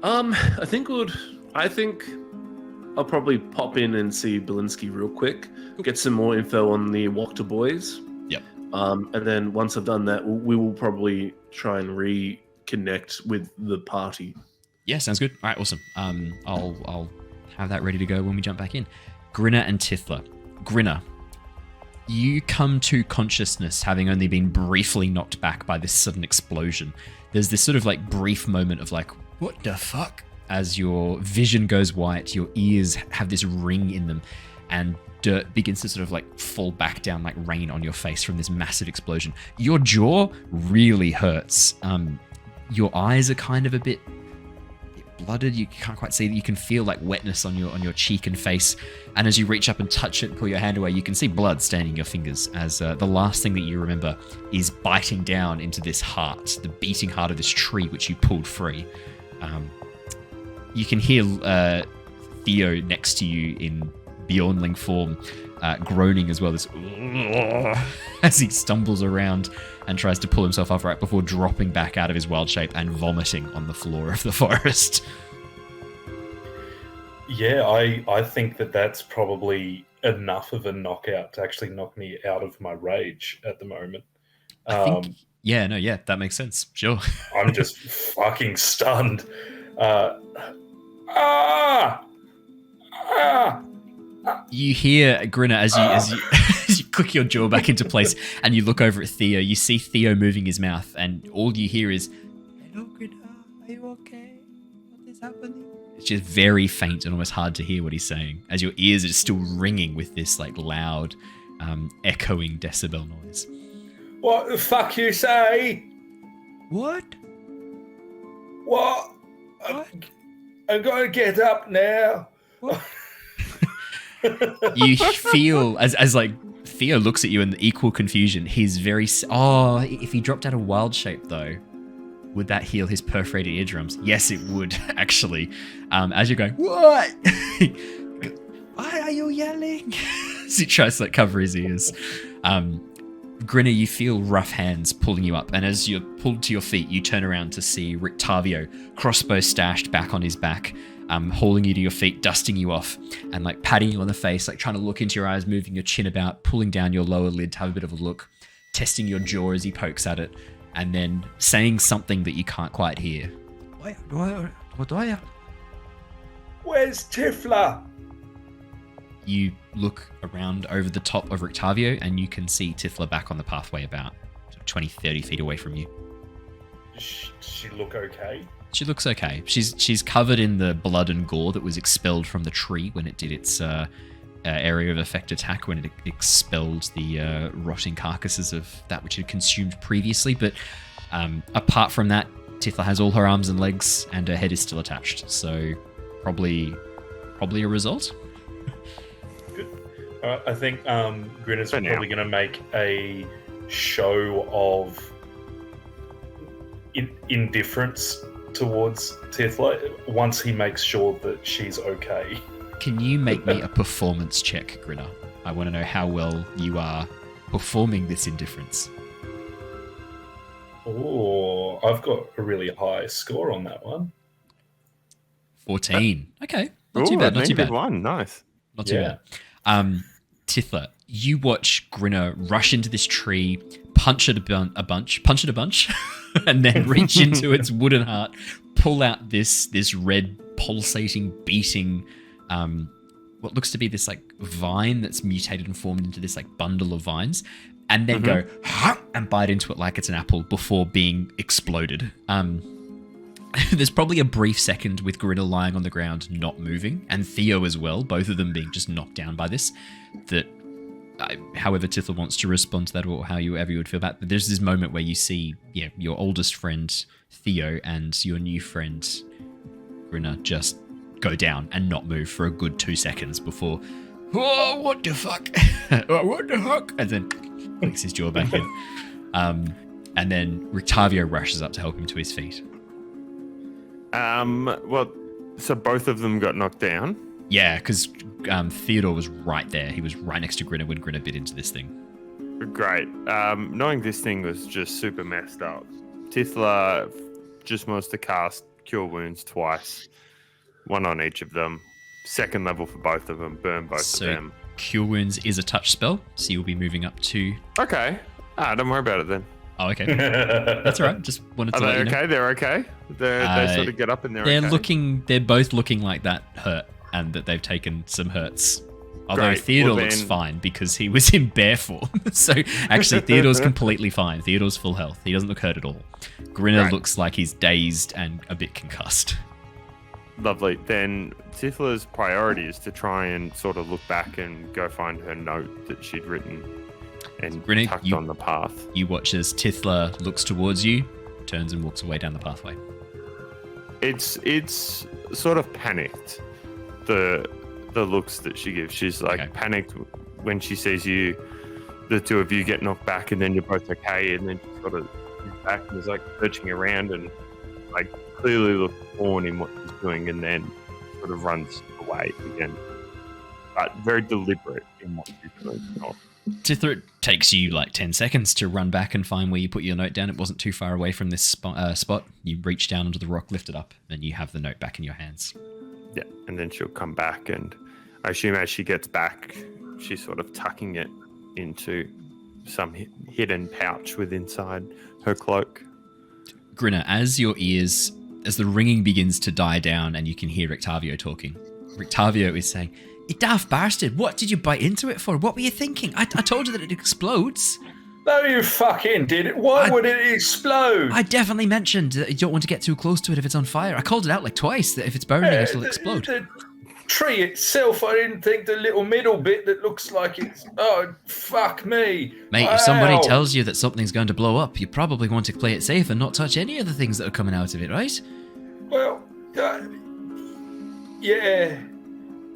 I think I'll probably pop in and see Belinsky real quick, get some more info on the Wachter boys. Yep. And then once I've done that, we will probably try and reconnect with the party. Yeah, sounds good. All right, awesome. I'll have that ready to go when we jump back in. Grinner and Tithla. Grinner, you come to consciousness having only been briefly knocked back by this sudden explosion. There's this sort of brief moment of what the fuck? As your vision goes white, your ears have this ring in them, and dirt begins to sort of fall back down like rain on your face from this massive explosion. Your jaw really hurts. Your eyes are kind of a bit blooded. You can't quite see that. You can feel wetness on your cheek and face. And as you reach up and touch it and pull your hand away, you can see blood staining your fingers as the last thing that you remember is biting down into this heart, the beating heart of this tree which you pulled free. You can hear Theo next to you in Bjornling form groaning as well, as he stumbles around and tries to pull himself upright before dropping back out of his wild shape and vomiting on the floor of the forest. Yeah, I think that's probably enough of a knockout to actually knock me out of my rage at the moment. That makes sense. Sure. I'm just fucking stunned. You hear Grinner as you click your jaw back into place and you look over at Theo. You see Theo moving his mouth, and all you hear is, "Hello, Grinner, are you okay? What is happening?" It's just very faint and almost hard to hear what he's saying, as your ears are still ringing with this loud, echoing decibel noise. What the fuck you say? What? What? I'm gonna get up now. You feel as Theo looks at you in equal confusion. He's very if he dropped out of wild shape though, would that heal his perforated eardrums? Yes, it would actually. As you're going, what? Why are you yelling? As he tries to cover his ears. Grinner, you feel rough hands pulling you up, and as you're pulled to your feet, you turn around to see Rictavio, crossbow stashed back on his back, hauling you to your feet, dusting you off, and patting you on the face, trying to look into your eyes, moving your chin about, pulling down your lower lid to have a bit of a look, testing your jaw as he pokes at it, and then saying something that you can't quite hear. Where's Tithla? You look around over the top of Rictavio, and you can see Tithla back on the pathway about 20, 30 feet away from you. Does she look okay? She looks okay. She's covered in the blood and gore that was expelled from the tree when it did its area of effect attack, when it expelled the rotting carcasses of that which had consumed previously. But Apart from that, Tithla has all her arms and legs, and her head is still attached. So probably a result. Good. I think Grinner's For now. probably going to make a show of indifference towards Tithla once he makes sure that she's okay. Can you make me a performance check, Grinner? I want to know how well you are performing this indifference. Oh, I've got a really high score on that one. 14. Okay. Not Ooh, too bad, I not too think bad. good one. Nice. Not too Yeah. bad. Tithla, you watch Grinner rush into this tree, punch it a bunch, and then reach into its wooden heart, pull out this red pulsating, beating, what looks to be this like vine that's mutated and formed into this like bundle of vines, and then go and bite into it like it's an apple before being exploded. There's probably a brief second with Grinner lying on the ground, not moving, and Theo as well, both of them being just knocked down by this. That, however Tithla wants to respond to that, or however you would feel about it, but there's this moment where you see, your oldest friend Theo and your new friend Grinner just go down and not move for a good 2 seconds before, oh, what the fuck? Oh, what the fuck? And then clicks his jaw back in. And then Rictavio rushes up to help him to his feet. Well, so both of them got knocked down. Yeah, because Theodore was right there. He was right next to Grinner when Grinner bit into this thing. Great. Knowing this thing was just super messed up, Tithla just wants to cast Cure Wounds twice. One on each of them. Second level for both of them. Burn both of them. Cure Wounds is a touch spell, so you'll be moving up to... Okay. Don't worry about it then. Oh, okay. That's all right. Just wanted to Are let they you know. okay? They're okay? They sort of get up and they're okay? They're both looking like that hurt and that they've taken some hurts. Although Great. Theodore Well, looks then- fine because he was in bear form. So actually, Theodore's completely fine. Theodore's full health. He doesn't look hurt at all. Grinner Great. looks like he's dazed and a bit concussed. Lovely. Then Tithla's priority is to try and sort of look back and go find her note that she'd written and Grinner, tucked on the path. You watch as Tithla looks towards you, turns and walks away down the pathway. It's sort of panicked, the looks that she gives. She's like Okay. panicked when she sees you, the two of you get knocked back, and then you're both okay, and then she sort of is back and is like searching around and like clearly looks torn in what she's doing, and then sort of runs away again. But very deliberate in what she's doing. Tithla, takes you like 10 seconds to run back and find where you put your note down. It wasn't too far away from this spot. You reach down onto the rock, lift it up, and you have the note back in your hands. Yeah, and then she'll come back, and I assume as she gets back, she's sort of tucking it into some hidden pouch inside her cloak. Grinner, as the ringing begins to die down and you can hear Rictavio talking, Rictavio is saying, "You daft bastard, what did you bite into it for? What were you thinking? I told you that it explodes." No, you fucking did it. Why would it explode? I definitely mentioned that you don't want to get too close to it if it's on fire. I called it out like twice that if it's burning, it'll explode. The tree itself, I didn't think the little middle bit that looks like it's... Oh, fuck me. Mate, if somebody Ow. tells you that something's going to blow up, you probably want to play it safe and not touch any of the things that are coming out of it, right? Well, yeah.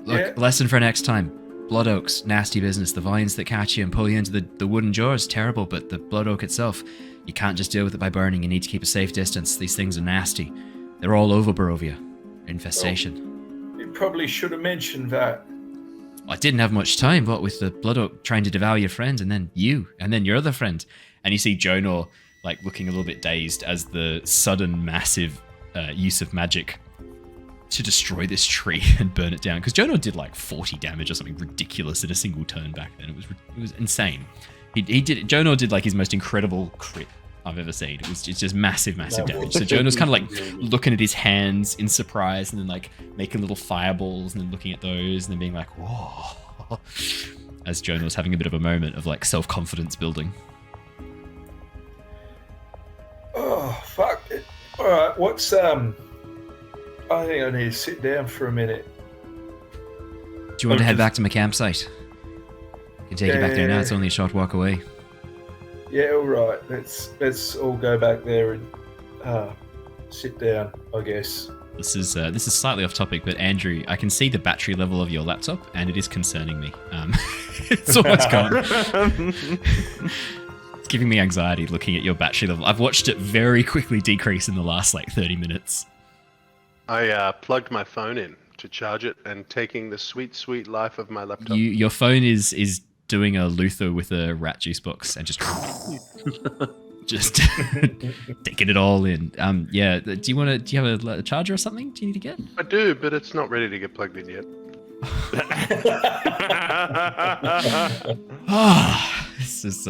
Look, Yeah. lesson for next time. Blood oaks, nasty business. The vines that catch you and pull you into the wooden jaws, terrible, but the blood oak itself, you can't just deal with it by burning. You need to keep a safe distance. These things are nasty. They're all over Barovia. Infestation. You probably should have mentioned that. I didn't have much time, what with the blood oak trying to devour your friend, and then you, and then your other friend. And you see Jonor, like, looking a little bit dazed as the sudden massive use of magic to destroy this tree and burn it down, because Jonor did like 40 damage or something ridiculous in a single turn back then. It was insane. Jonor did like his most incredible crit I've ever seen. It's just massive damage. So Jonor's kind of like looking at his hands in surprise, and then like making little fireballs, and then looking at those, and then being like, whoa, as Jonor's having a bit of a moment of like self-confidence building. Oh, fuck it. All right, what's... I think I need to sit down for a minute. Do you want to head back to my campsite? I can take you back there now. It's only a short walk away. Yeah, all right. Let's all go back there and sit down, I guess. This is slightly off topic, but Andrew, I can see the battery level of your laptop, and it is concerning me. It's almost gone. It's giving me anxiety looking at your battery level. I've watched it very quickly decrease in the last 30 minutes. I plugged my phone in to charge it and taking the sweet, sweet life of my laptop. Your phone is doing a Luther with a rat juice box and just taking it all in. Yeah. Do you have a charger or something? Do you need to get? I do, but it's not ready to get plugged in yet. This is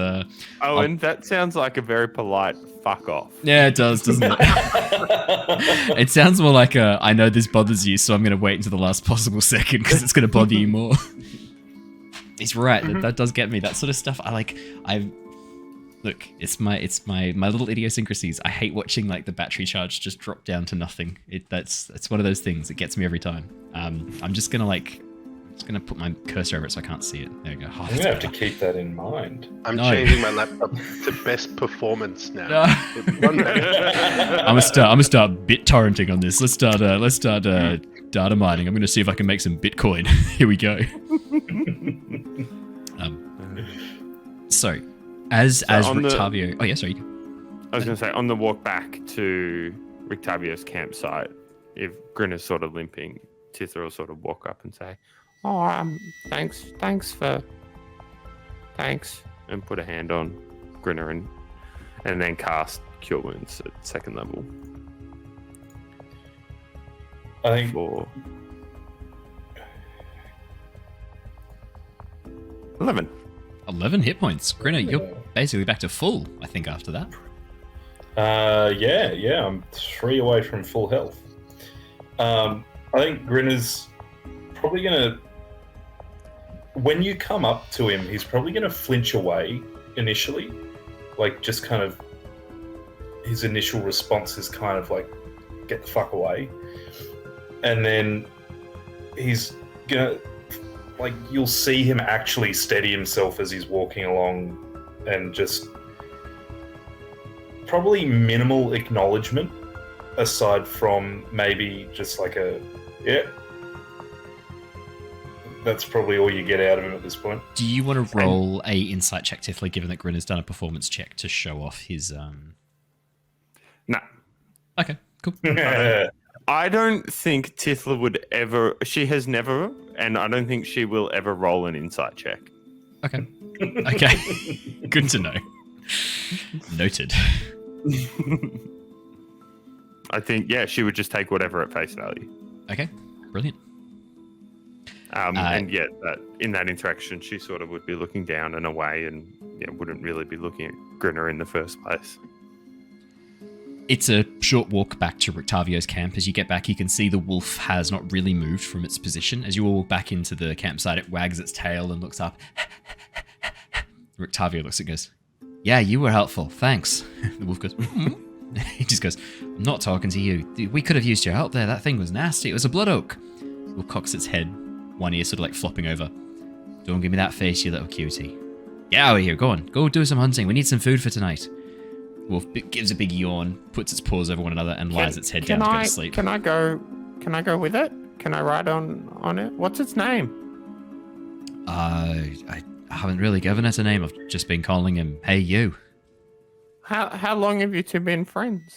Owen, that sounds like a very polite fuck off. Yeah, it does, doesn't it? It sounds more like I know this bothers you, so I'm going to wait until the last possible second because it's going to bother you more. He's right. That does get me. That sort of stuff. Look, it's my little idiosyncrasies. I hate watching the battery charge just drop down to nothing. It's one of those things. It gets me every time. I'm just gonna put my cursor over it so I can't see it. There we go. I'm gonna have to keep that in mind. I'm changing my laptop to best performance now. I'm gonna start bit torrenting on this. Let's start data mining. I'm gonna see if I can make some Bitcoin. Here we go. So as Rictavio. Oh yeah, sorry. I was gonna say on the walk back to Rictavio's campsite, if Grinner's sort of limping, Tithla will sort of walk up and say, thanks, and put a hand on Grinner and then cast Cure Wounds at 2nd level. I think for 11 hit points. Grinner, you're basically back to full, I think, after that. Yeah, I'm 3 away from full health. I think Grinner's probably gonna, when you come up to him, he's probably gonna flinch away initially. Just kind of, his initial response is kind of get the fuck away. And then he's gonna, you'll see him actually steady himself as he's walking along and just probably minimal acknowledgement aside from maybe just that's probably all you get out of him at this point. Do you want to roll a insight check, Tithla, given that Grinner's done a performance check to show off his... No. Okay, cool. I don't think Tithla would ever... She has never, and I don't think she will ever roll an insight check. Okay. Good to know. Noted. I think, she would just take whatever at face value. Okay, brilliant. And yet, in that interaction, she sort of would be looking down and away and wouldn't really be looking at Grinner in the first place. It's a short walk back to Rictavio's camp. As you get back, you can see the wolf has not really moved from its position. As you all walk back into the campsite, it wags its tail and looks up. Rictavio looks and goes, "Yeah, you were helpful. Thanks." The wolf goes, He just goes, "I'm not talking to you. We could have used your help there. That thing was nasty. It was a blood oak." The wolf cocks its head, one ear sort of flopping over. "Don't give me that face, you little cutie. Get out of here. Go on. Go do some hunting. We need some food for tonight." Wolf gives a big yawn, puts its paws over one another, and lies its head down to go to sleep. Can I go with it? Can I ride on it? What's its name? I haven't really given it a name. I've just been calling him, "Hey, you." How long have you two been friends?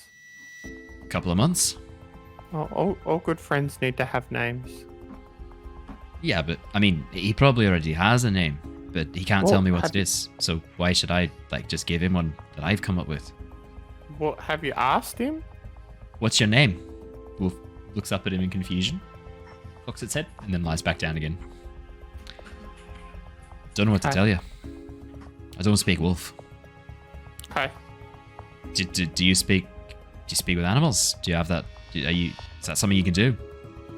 A couple of months. All good friends need to have names. Yeah, but I mean, he probably already has a name, but he can't tell me what it is. So why should I just give him one that I've come up with? What, have you asked him? "What's your name?" Wolf looks up at him in confusion, cocks its head, and then lies back down again. Don't know what to tell you. I don't speak wolf. Okay. Do you speak with animals? Do you have that? Is that something you can do?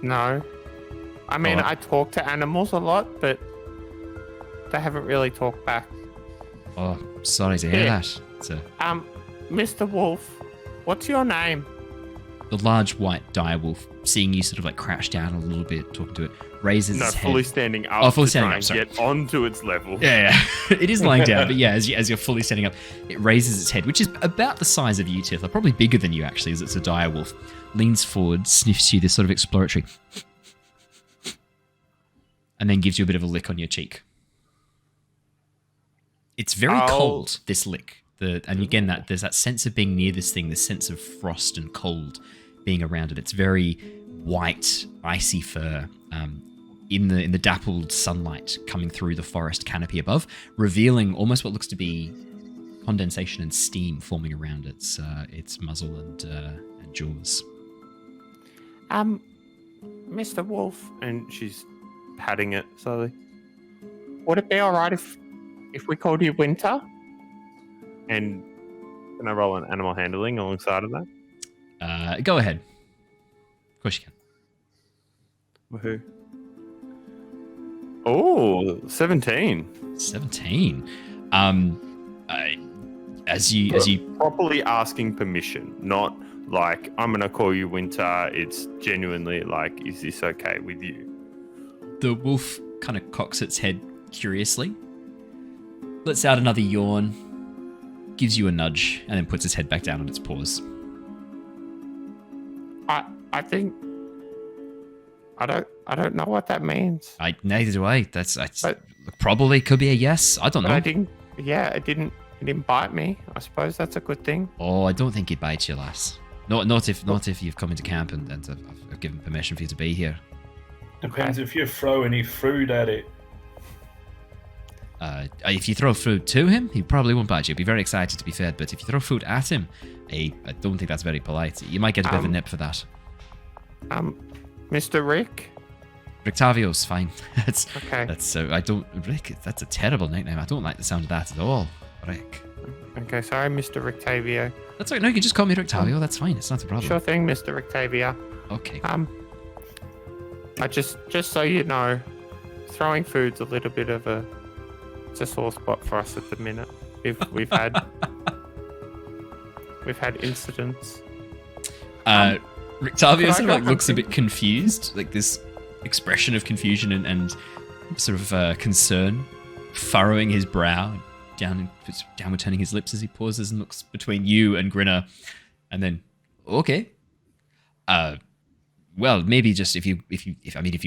No. I mean, I talk to animals a lot, but they haven't really talked back. Oh, sorry to hear that. Mr. Wolf, what's your name? The large white direwolf, seeing you sort of like crouch down a little bit, talking to it, raises its head. fully standing up. Oh, fully to standing try up, and sorry. Get onto its level. Yeah. It is lying down, but yeah, as you're fully standing up, it raises its head, which is about the size of you, Tithla, probably bigger than you actually, as it's a direwolf. Leans forward, sniffs you, this sort of exploratory, and then gives you a bit of a lick on your cheek. It's very cold, this lick. And again, there's that sense of being near this thing, this sense of frost and cold being around it. It's very white, icy fur in the dappled sunlight coming through the forest canopy above, revealing almost what looks to be condensation and steam forming around its muzzle and jaws. Mr. Wolf, and she's patting it slowly. Would it be all right if we called you Winter? And can I roll an animal handling alongside of that? Go ahead. Of course you can. Woohoo. Oh, 17. 17. As you properly asking permission, not like I'm gonna call you Winter. It's genuinely like, is this okay with you? The wolf kind of cocks its head curiously, lets out another yawn, gives you a nudge, and then puts its head back down on its paws. I think I don't know what that means. Neither do I. Probably could be a yes. I don't know. It didn't bite me. I suppose that's a good thing. Oh, I don't think it bites you, lass. Not if you've come into camp and I've given permission for you to be here. Depends if you throw any food at it. If you throw food to him, he probably won't bite you. He'll be very excited to be fed. But if you throw food at him, I don't think that's very polite. You might get a bit of a nip for that. Mr. Rick? Rictavio's fine. Okay. Rick, that's a terrible nickname. I don't like the sound of that at all. Rick. Okay, sorry, Mr. Rictavio. That's okay. No, you can just call me Rictavio. That's fine. It's not a problem. Sure thing, Mr. Rictavio. Okay. I just so you know, throwing food's a little bit of it's a sore spot for us at the minute. We've had incidents. Rictavio sort of like looks a bit confused, like this expression of confusion and sort of concern furrowing his brow, downward turning his lips as he pauses and looks between you and Grinner, and then okay. Well, maybe just if you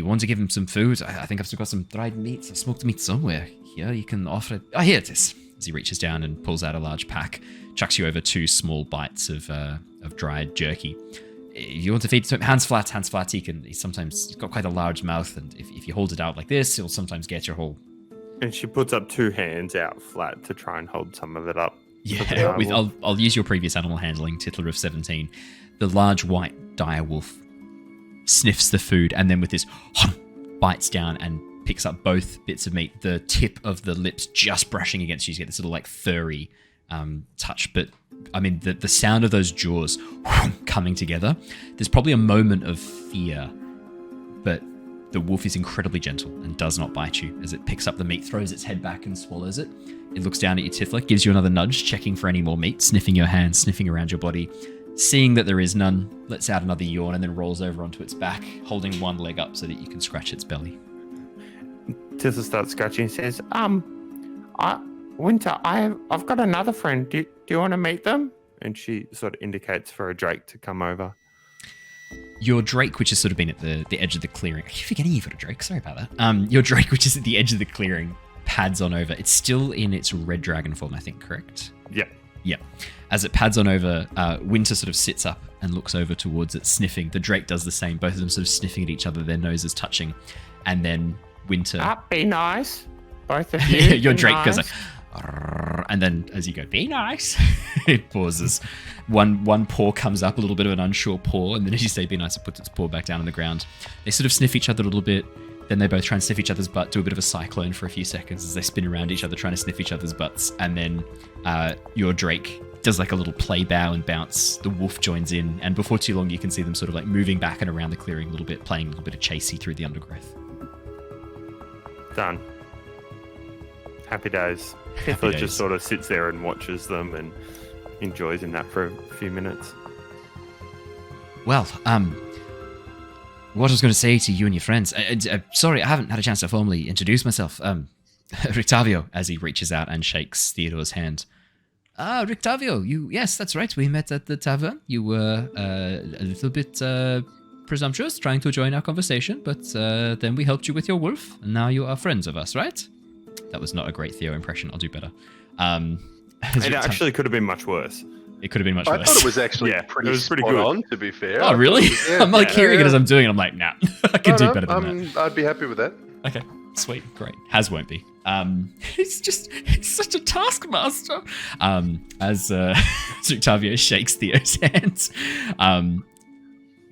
want to give him some food, I think I've still got some dried meat, some smoked meat somewhere here. You can offer it. Here it is. As he reaches down and pulls out a large pack, chucks you over 2 small bites of dried jerky. If you want to feed to him, hands flat. He's got quite a large mouth, and if you hold it out like this, he'll sometimes get your whole. And she puts up 2 hands out flat to try and hold some of it up. Yeah, I'll use your previous animal handling, Tithla of 17. The large white direwolf sniffs the food and then with this bites down and picks up both bits of meat. The tip of the lips just brushing against you. You get this sort of like furry touch. But I mean, the sound of those jaws coming together, there's probably a moment of fear, but the wolf is incredibly gentle and does not bite you as it picks up the meat, throws its head back and swallows it. It looks down at you, Tithla, gives you another nudge, checking for any more meat, sniffing your hand, sniffing around your body. Seeing that there is none, lets out another yawn and then rolls over onto its back, holding one leg up so that you can scratch its belly. Tithla starts scratching and says, Winter, I've got another friend. Do you want to meet them? And she sort of indicates for a drake to come over. Your drake, which has sort of been at the edge of the clearing. I keep forgetting you've got a drake. Sorry about that. Your drake, which is at the edge of the clearing, pads on over. It's still in its red dragon form, I think, correct? Yeah. As it pads on over, Winter sort of sits up and looks over towards it, sniffing. The drake does the same. Both of them sort of sniffing at each other, their noses touching. And then Winter... be nice. Both of you. Your drake goes like... And then as you go, be nice, it pauses. One paw comes up, a little bit of an unsure paw, and then as you say be nice, it puts its paw back down on the ground. They sort of sniff each other a little bit, then they both try and sniff each other's butt, do a bit of a cyclone for a few seconds as they spin around each other trying to sniff each other's butts, and then your drake does like a little play bow and bounce. The wolf joins in, and before too long you can see them sort of like moving back and around the clearing a little bit, playing a little bit of chasey through the undergrowth. Done. Happy days. Tithla just sort of sits there and watches them and enjoys in that for a few minutes. Well, what I was going to say to you and your friends. Sorry, I haven't had a chance to formally introduce myself. Rictavio, as he reaches out and shakes Theodore's hand. Ah, Rictavio, yes, that's right. We met at the tavern. You were a little bit presumptuous, trying to join our conversation, but then we helped you with your wolf, and now you are friends of us, right? That was not a great Theo impression. I'll do better. It actually could have been much worse. It could have been much worse. I thought it was actually Yeah, pretty, it was pretty spot good. on, to be fair. Oh, really? Yeah, I'm like hearing it as I'm doing it. I'm like, nah, I can do No, better than that. I'd be happy with that. Okay, sweet, great. Has won't be. He's such a taskmaster. As Octavio shakes Theo's hands.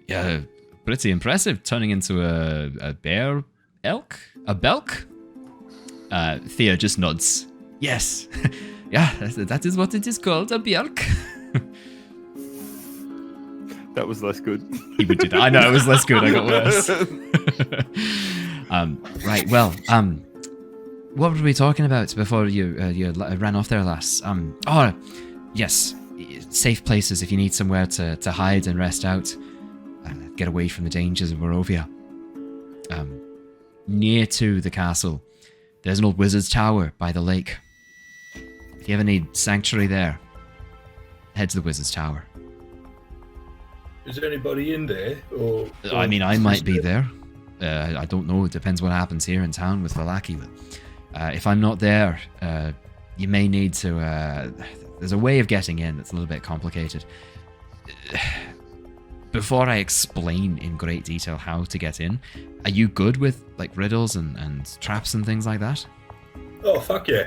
Yeah, pretty impressive. Turning into a bear elk? A belk? Theo just nods. Yes. Yeah, that is what it is called, a bjelk. That was less good. He would do that. I know, it was less good. I got worse. Right, well, what were we talking about before you ran off there, lass? Oh, yes, safe places if you need somewhere to hide and rest out. Get away from the dangers of Barovia. Near to the castle, there's an old wizard's tower by the lake. If you ever need sanctuary there, head to the wizard's tower. Is there anybody in there? Or I mean, I might be there. I don't know. It depends what happens here in town with Valaki. But if I'm not there, you may need to... there's a way of getting in that's a little bit complicated. Before I explain in great detail how to get in, are you good with like riddles and traps and things like that? Oh, fuck yeah.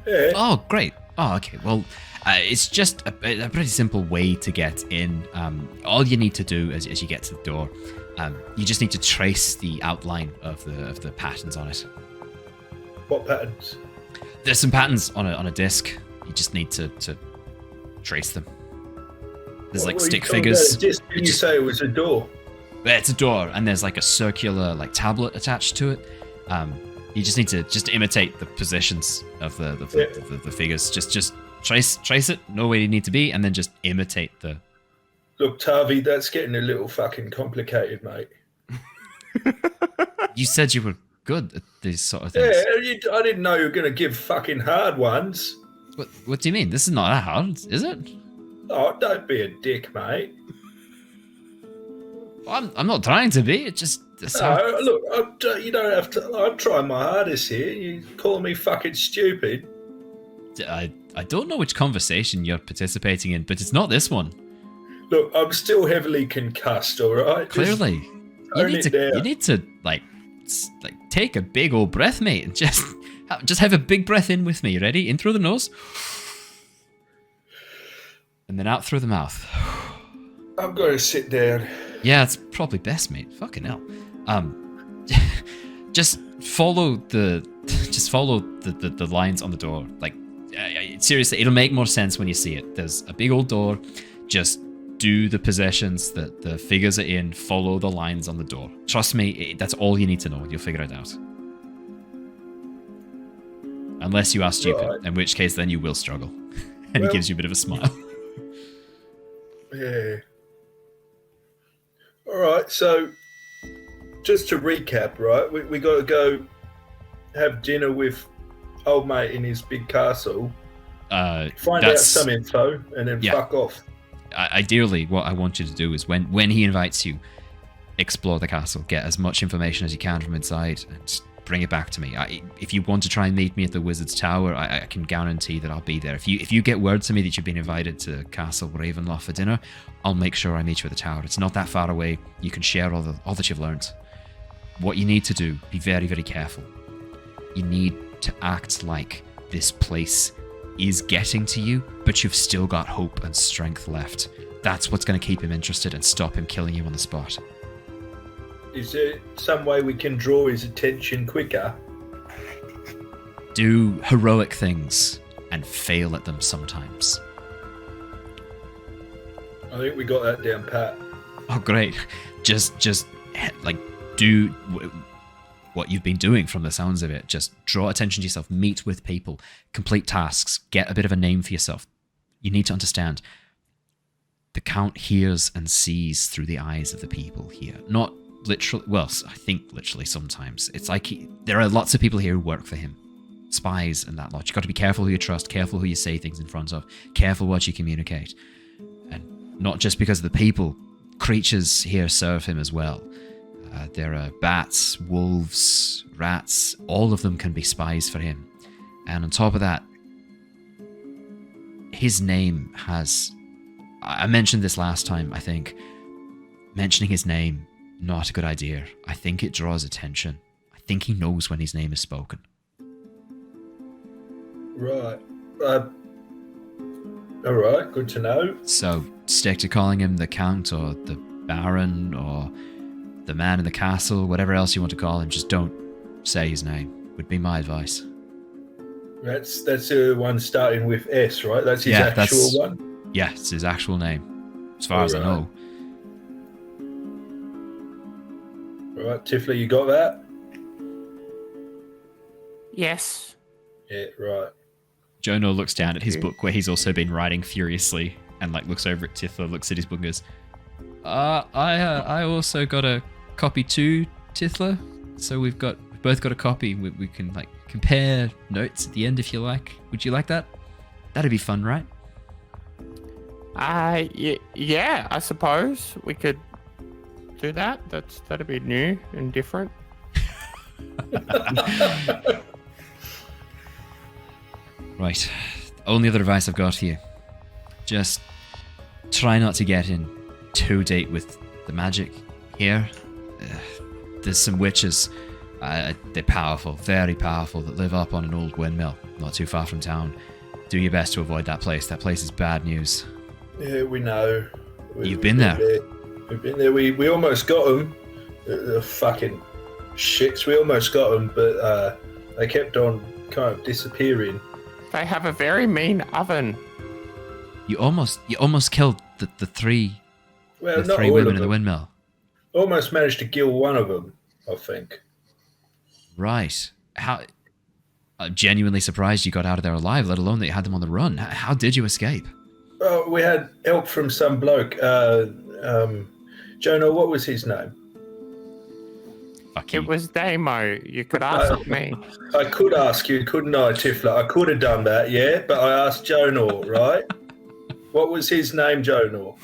Yeah. Oh, great. Oh, okay. Well, it's just a pretty simple way to get in. All you need to do as you get to the door, you just need to trace the outline of the patterns on it. What patterns? There's some patterns on a disc. You just need to trace them. There's like stick figures. You say it was a door. It's a door, and there's like a circular like tablet attached to it. You just need to imitate the positions of the figures. Just trace it, know where you need to be, and then just imitate the... Look, Tavi, that's getting a little fucking complicated, mate. You said you were good at these sort of things. Yeah, I didn't know you were going to give fucking hard ones. What do you mean? This is not that hard, is it? Oh, don't be a dick, mate. I'm not trying to be. It just... No, look, you don't have to... I'm trying my hardest here. You call me fucking stupid. I don't know which conversation you're participating in, but it's not this one. Look, I'm still heavily concussed, all right? Clearly. You need to like take a big old breath, mate, and just have a big breath in with me. Ready? In through the nose. And then out through the mouth. I'm going to sit down. Yeah, it's probably best, mate. Fucking hell. Just follow the lines on the door. Like, seriously, it'll make more sense when you see it. There's a big old door. Just do the possessions that the figures are in. Follow the lines on the door. Trust me, that's all you need to know. You'll figure it out. Unless you are stupid, right. In which case then you will struggle. And he gives you a bit of a smile. Yeah. All right, so just to recap, right, we got to go have dinner with old mate in his big castle, find out some info, and then fuck off. Ideally, what I want you to do is when he invites you, explore the castle, get as much information as you can from inside, and bring it back to me. If you want to try and meet me at the Wizard's Tower, I can guarantee that I'll be there. If you get word to me that you've been invited to Castle Ravenloft for dinner, I'll make sure I meet you at the tower. It's not that far away. You can share all that you've learned. What you need to do, be very, very careful. You need to act like this place is getting to you, but you've still got hope and strength left. That's what's going to keep him interested and stop him killing you on the spot. Is there some way we can draw his attention quicker? Do heroic things and fail at them sometimes. I think we got that down pat. Oh, great. Just like do what you've been doing from the sounds of it. Just draw attention to yourself, meet with people, complete tasks, get a bit of a name for yourself. You need to understand, the Count hears and sees through the eyes of the people here. Not literally, well, I think literally sometimes. It's like there are lots of people here who work for him. Spies and that lot. You've got to be careful who you trust, careful who you say things in front of, careful what you communicate. And not just because of the people, creatures here serve him as well. There are bats, wolves, rats, all of them can be spies for him. And on top of that, his name has... I mentioned this last time, I think. Mentioning his name, not a good idea. I think it draws attention. I think he knows when his name is spoken. Right. Alright, good to know. So, stick to calling him the Count or the Baron or the man in the castle, whatever else you want to call him. Just don't say his name, would be my advice. That's the one starting with S, right? That's his actual one? Yeah, it's his actual name, as far as I know. Right, Tithla, you got that? Yes. Yeah, right. Jonor looks down at his book where he's also been writing furiously and like looks over at Tithla, looks at his book and goes, I also got a copy too, Tithla. So we've both got a copy. We can like compare notes at the end if you like. Would you like that? That'd be fun, right? Yeah, I suppose we could do that. That'd be new and different. Right. Only other advice I've got here. Just try not to get in too deep with the magic here. There's some witches. They're powerful, very powerful, that live up on an old windmill not too far from town. Do your best to avoid that place. That place is bad news. Yeah, we know. You've been there. We've been there. We almost got them. The fucking shits. We almost got them, but they kept on kind of disappearing. They have a very mean oven. You almost killed the three. Well, the three women in the windmill. Almost managed to kill one of them, I think. Right. I'm genuinely surprised you got out of there alive, let alone that you had them on the run. How did you escape? Oh, we had help from some bloke. Jonor, what was his name? It was Damo. You could ask me. I could ask you, couldn't I, Tithla? I could have done that, yeah, but I asked Jonor, right? What was his name, Jonor?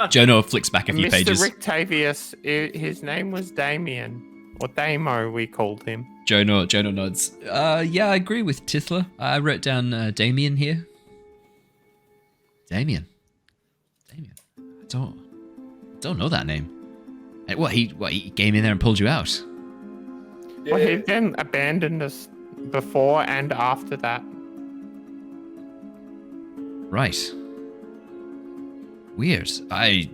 Jonor flicks back a few Mr. pages. Mr. Rictavius, his name was Damien. Or Damo, we called him. Jonor nods. Yeah, I agree with Tithla. I wrote down Damien here. Damien. I don't know that name. What he came in there and pulled you out? Yeah. Well, he then abandoned us before and after that. Right. Weird. I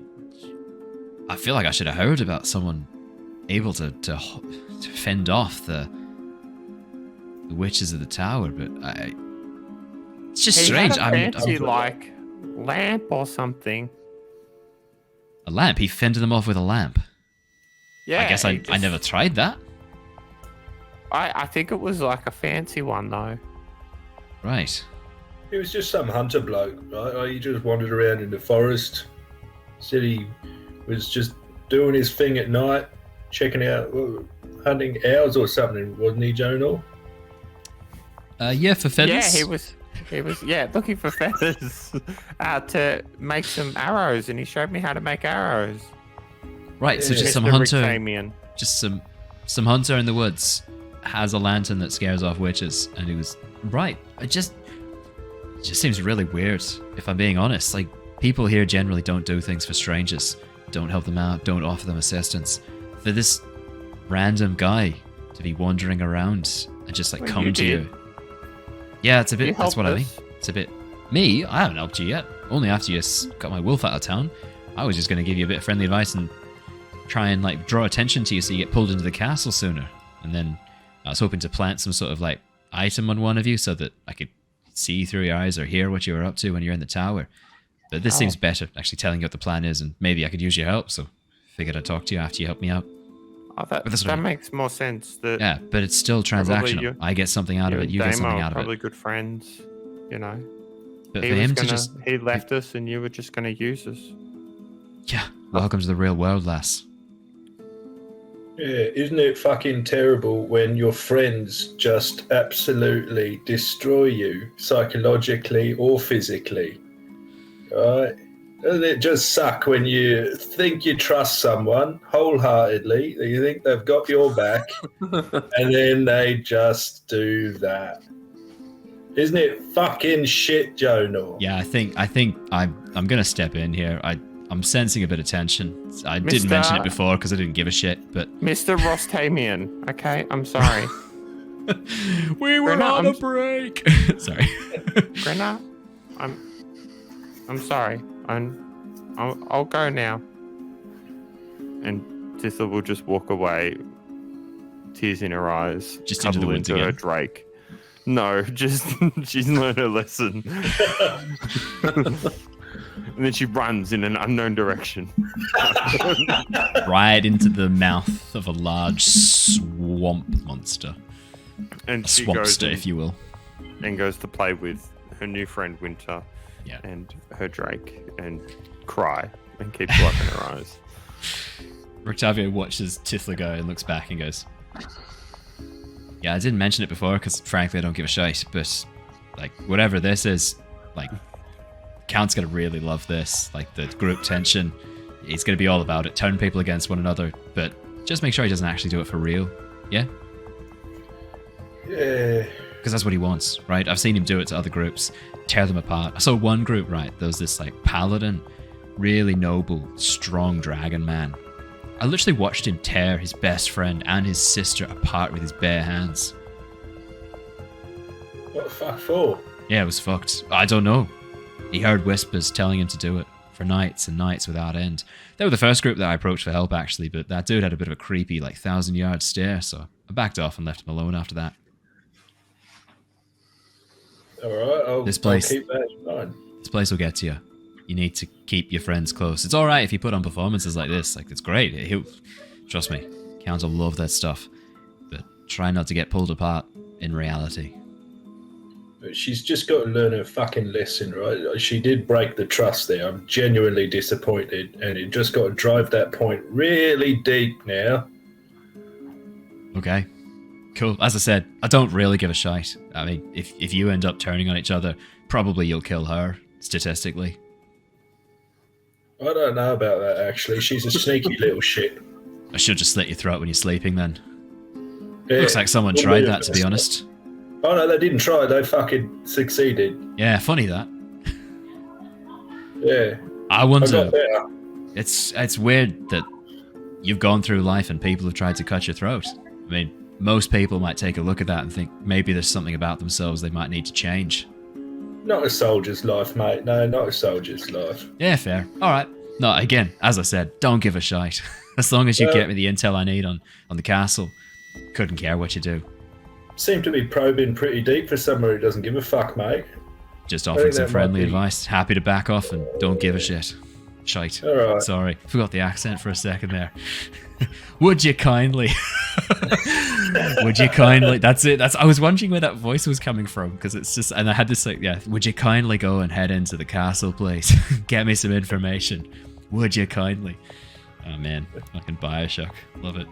feel like I should have heard about someone able to fend off the witches of the tower, but it's just strange. Had a fancy like lamp or something. A lamp? He fended them off with a lamp. Yeah. I guess I never tried that. I think it was like a fancy one though. Right. He was just some hunter bloke, right? He just wandered around in the forest. Said he was just doing his thing at night, checking out, hunting owls or something, wasn't he, Jonor? Yeah, for feathers. Yeah, he was looking for feathers to make some arrows, and he showed me how to make arrows. Right, so just some Mr. hunter, Rictamian. just some hunter in the woods has a lantern that scares off witches, and he was right. It just seems really weird, if I'm being honest. Like, people here generally don't do things for strangers, don't help them out, don't offer them assistance. For this random guy to be wandering around and just like come to you. Yeah, it's a bit. That's what I mean. It's a bit. Me, I haven't helped you yet. Only after you got my wolf out of town. I was just going to give you a bit of friendly advice and try and like draw attention to you so you get pulled into the castle sooner. And then I was hoping to plant some sort of like item on one of you so that I could see through your eyes or hear what you were up to when you're in the tower. But this seems better, actually telling you what the plan is, and maybe I could use your help. So figured I'd talk to you after you help me out. Oh, that makes more sense. Yeah, but it's still transactional. I get something out of it, you get something out of it. Probably good friends, you know. But for him to just... He left us and you were just going to use us. Yeah, welcome to the real world, lass. Yeah, isn't it fucking terrible when your friends just absolutely destroy you psychologically or physically? Right? Doesn't it just suck when you think you trust someone wholeheartedly, you think they've got your back, and then they just do that? Isn't it fucking shit, Jonor? Yeah, I think I'm gonna step in here. I'm sensing a bit of tension. I didn't mention it before because I didn't give a shit, but... Mr. Rostamian, okay? I'm sorry. We were Grinner, on a break! Sorry. Grinner, I'm sorry. I'll go now. And Tithla will just walk away, tears in her eyes, just into the woods again. Her Drake. No, just she's learned her lesson. And then she runs in an unknown direction. Right into the mouth of a large swamp monster. And a she swampster, if you will. And goes to play with her new friend Winter Yeah. and her Drake and cry and keep blood in her eyes. Rictavio watches Tithla go and looks back and goes, yeah, I didn't mention it before because frankly I don't give a shite, but like whatever this is, like Count's gonna really love this. Like the group tension, he's gonna be all about it, turn people against one another, but just make sure he doesn't actually do it for real. Yeah? Yeah. Because that's what he wants, right? I've seen him do it to other groups, tear them apart. I saw one group, right? There was this like paladin, really noble, strong dragon man. I literally watched him tear his best friend and his sister apart with his bare hands. What the fuck for? Yeah, it was fucked. I don't know. He heard whispers telling him to do it for nights and nights without end. They were the first group that I approached for help, actually, but that dude had a bit of a creepy, like, 1,000-yard stare, so I backed off and left him alone after that. All right, I'll keep that in mind. This place will get to you. You need to keep your friends close. It's all right if you put on performances like this. Like, it's great. Trust me, Count will love that stuff. But try not to get pulled apart in reality. She's just got to learn her fucking lesson, right? She did break the trust there. I'm genuinely disappointed, and you just got to drive that point really deep now. Okay. Cool. As I said, I don't really give a shite. I mean, if you end up turning on each other, probably you'll kill her, statistically. I don't know about that, actually. She's a sneaky little shit. I should just slit your throat when you're sleeping, then. Yeah. Looks like someone tried that, to be honest. Oh, no, they didn't try. They fucking succeeded. Yeah, funny that. Yeah. I wonder... got better. It's weird that you've gone through life and people have tried to cut your throat. I mean, most people might take a look at that and think maybe there's something about themselves they might need to change. Not a soldier's life, mate. No, not a soldier's life. Yeah, fair. All right. No, again, as I said, don't give a shite. As long as you get me the intel I need on the castle, couldn't care what you do. Seem to be probing pretty deep for someone who doesn't give a fuck, mate. Just offering some friendly advice. Happy to back off and don't give a shit. Shite. All right. Sorry. Forgot the accent for a second there. Would you kindly? Would you kindly? That's it. I was wondering where that voice was coming from because it's just, and I had this like, yeah. Would you kindly go and head into the castle, please? Get me some information. Would you kindly? Oh man, fucking Bioshock. Love it.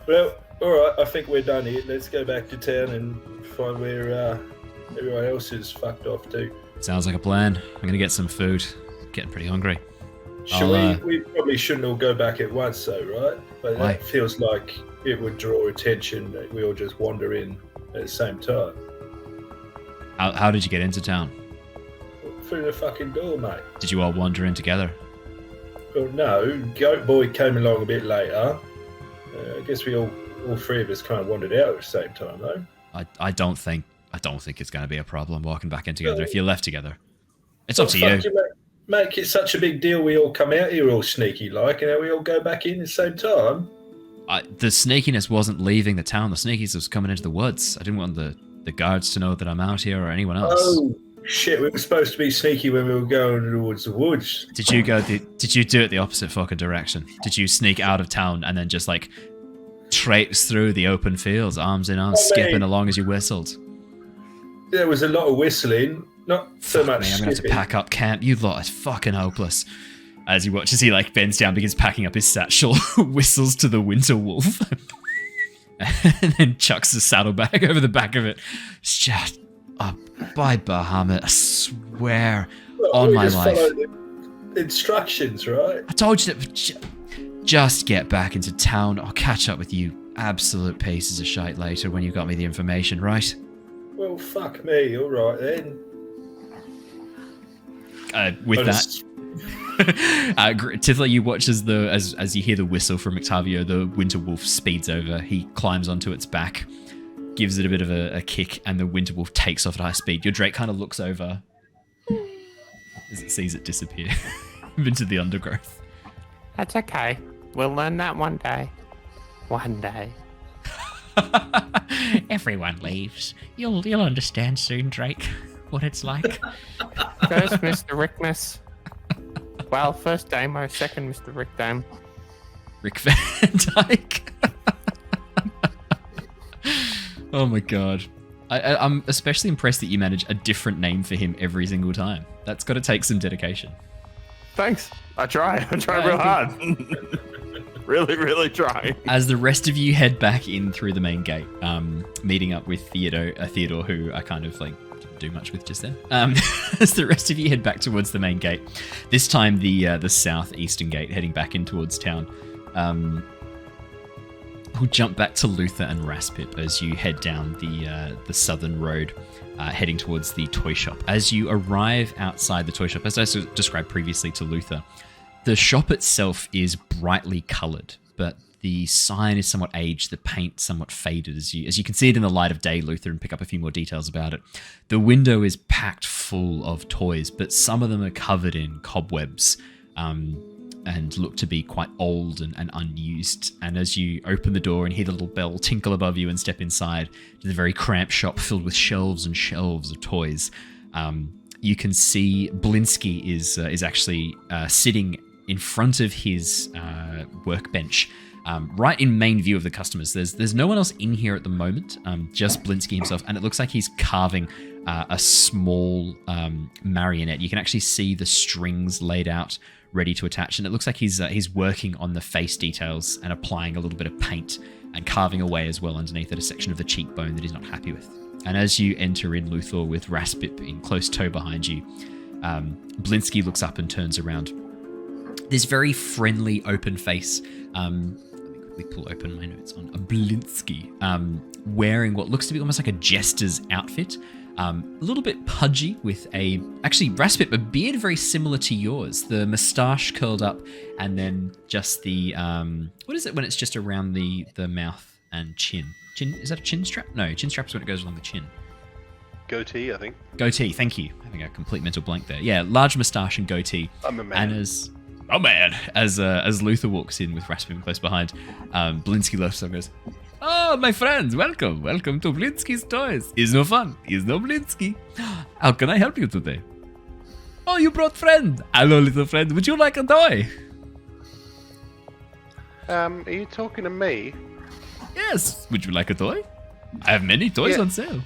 Well, all right. I think we're done here. Let's go back to town and find where everyone else is fucked off to. Sounds like a plan. I'm gonna get some food. Getting pretty hungry. We probably shouldn't all go back at once, though, right? But Why? that feels like it would draw attention that we all just wander in at the same time. How did you get into town? Through the fucking door, mate. Did you all wander in together? Well, no. Goat Boy came along a bit later. I guess we all three of us kind of wandered out at the same time, though. I don't think it's going to be a problem walking back in together if you left together. It's up to you. Make it such a big deal we all come out here all sneaky like, and then we all go back in at the same time. The sneakiness wasn't leaving the town. The sneakiness was coming into the woods. I didn't want the guards to know that I'm out here or anyone else. Oh shit! We were supposed to be sneaky when we were going towards the woods. Did you do it the opposite fucking direction? Did you sneak out of town and then just like traipse through the open fields, arms in arms, skipping along as you whistled? There was a lot of whistling. Not so Fuck much. me, I'm gonna have to skipping. pack up camp. You lot are fucking hopeless. As you watch as he like bends down, begins packing up his satchel, whistles to the winter wolf, and then chucks the saddlebag over the back of it. Shut up. By Bahamut, I swear on we my just life. follow the instructions, right? I told you that. Just get back into town. I'll catch up with you absolute pieces of shite later when you got me the information, right? Well, fuck me. All right then. With I'll that, just- Tithla, you watch as you hear the whistle from Octavio, the winter wolf speeds over. He climbs onto its back, gives it a bit of a kick, and the winter wolf takes off at high speed. Your Drake kind of looks over as it sees it disappear into the undergrowth. That's okay. We'll learn that one day. One day. Everyone leaves. You'll understand soon, Drake, what it's like. First, Mr. Rickness. Well, first Damo, second Mr. Rick Dame. Rick Van Dyke. Oh my god. I'm especially impressed that you manage a different name for him every single time. That's got to take some dedication. Thanks. I try real hard. really try. As the rest of you head back in through the main gate, meeting up with Theodore, who I kind of like didn't do much with just then. As the rest of you head back towards the main gate, this time the southeastern gate, heading back in towards town. We'll jump back to Luther and Raspip as you head down the southern road, heading towards the toy shop. As you arrive outside the toy shop, as I described previously to Luther, the shop itself is brightly coloured, but the sign is somewhat aged, the paint somewhat faded. As you can see it in the light of day, Luther, and pick up a few more details about it. The window is packed full of toys, but some of them are covered in cobwebs, and look to be quite old and unused. And as you open the door and hear the little bell tinkle above you and step inside to the very cramped shop filled with shelves and shelves of toys, you can see Blinsky is actually sitting in front of his workbench, right in main view of the customers. There's no one else in here at the moment, just Blinsky himself, and it looks like he's carving a small marionette. You can actually see the strings laid out, ready to attach, and it looks like he's working on the face details and applying a little bit of paint and carving away as well underneath at a section of the cheekbone that he's not happy with. And as you enter in, Luther, with Raspip in close tow behind you, Blinsky looks up and turns around. This very friendly, open face. Let me quickly pull open my notes on a Blinsky, wearing what looks to be almost like a jester's outfit. A little bit pudgy with actually, Raspip, a beard very similar to yours. The moustache curled up, and then just the, what is it when it's just around the mouth and chin? Is that a chin strap? No, chin strap's when it goes along the chin. Goatee, I think. Goatee, thank you. Having a complete mental blank there. Yeah, large moustache and goatee. I'm a man. And as Luther walks in with Raspip close behind, Blinsky looks up and goes, "Oh, my friends, welcome to Blinsky's Toys. Is no fun, is no Blinsky. How can I help you today? Oh, you brought friend. Hello, little friend. Would you like a toy?" Are you talking to me? Yes. Would you like a toy? I have many toys on sale.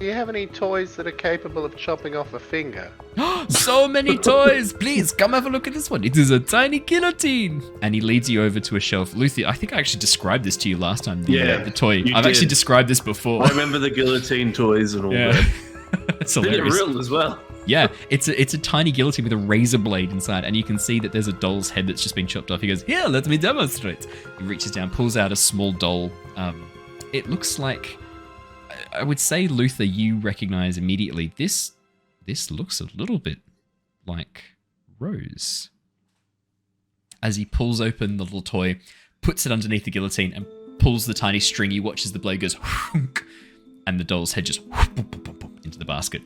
Do you have any toys that are capable of chopping off a finger? So many toys! Please, come have a look at this one. It is a tiny guillotine. And he leads you over to a shelf. Luther, I think I actually described this to you last time. The toy. I've actually described this before. I remember the guillotine toys and all that. It's Did it hilarious. real as well? Yeah, it's a tiny guillotine with a razor blade inside, and you can see that there's a doll's head that's just been chopped off. He goes, "Here, let me demonstrate." He reaches down, pulls out a small doll. It looks like, I would say, Luther, you recognize immediately, this looks a little bit like Rose. As he pulls open the little toy, puts it underneath the guillotine, and pulls the tiny string, you watch as the blade goes, and the doll's head just into the basket.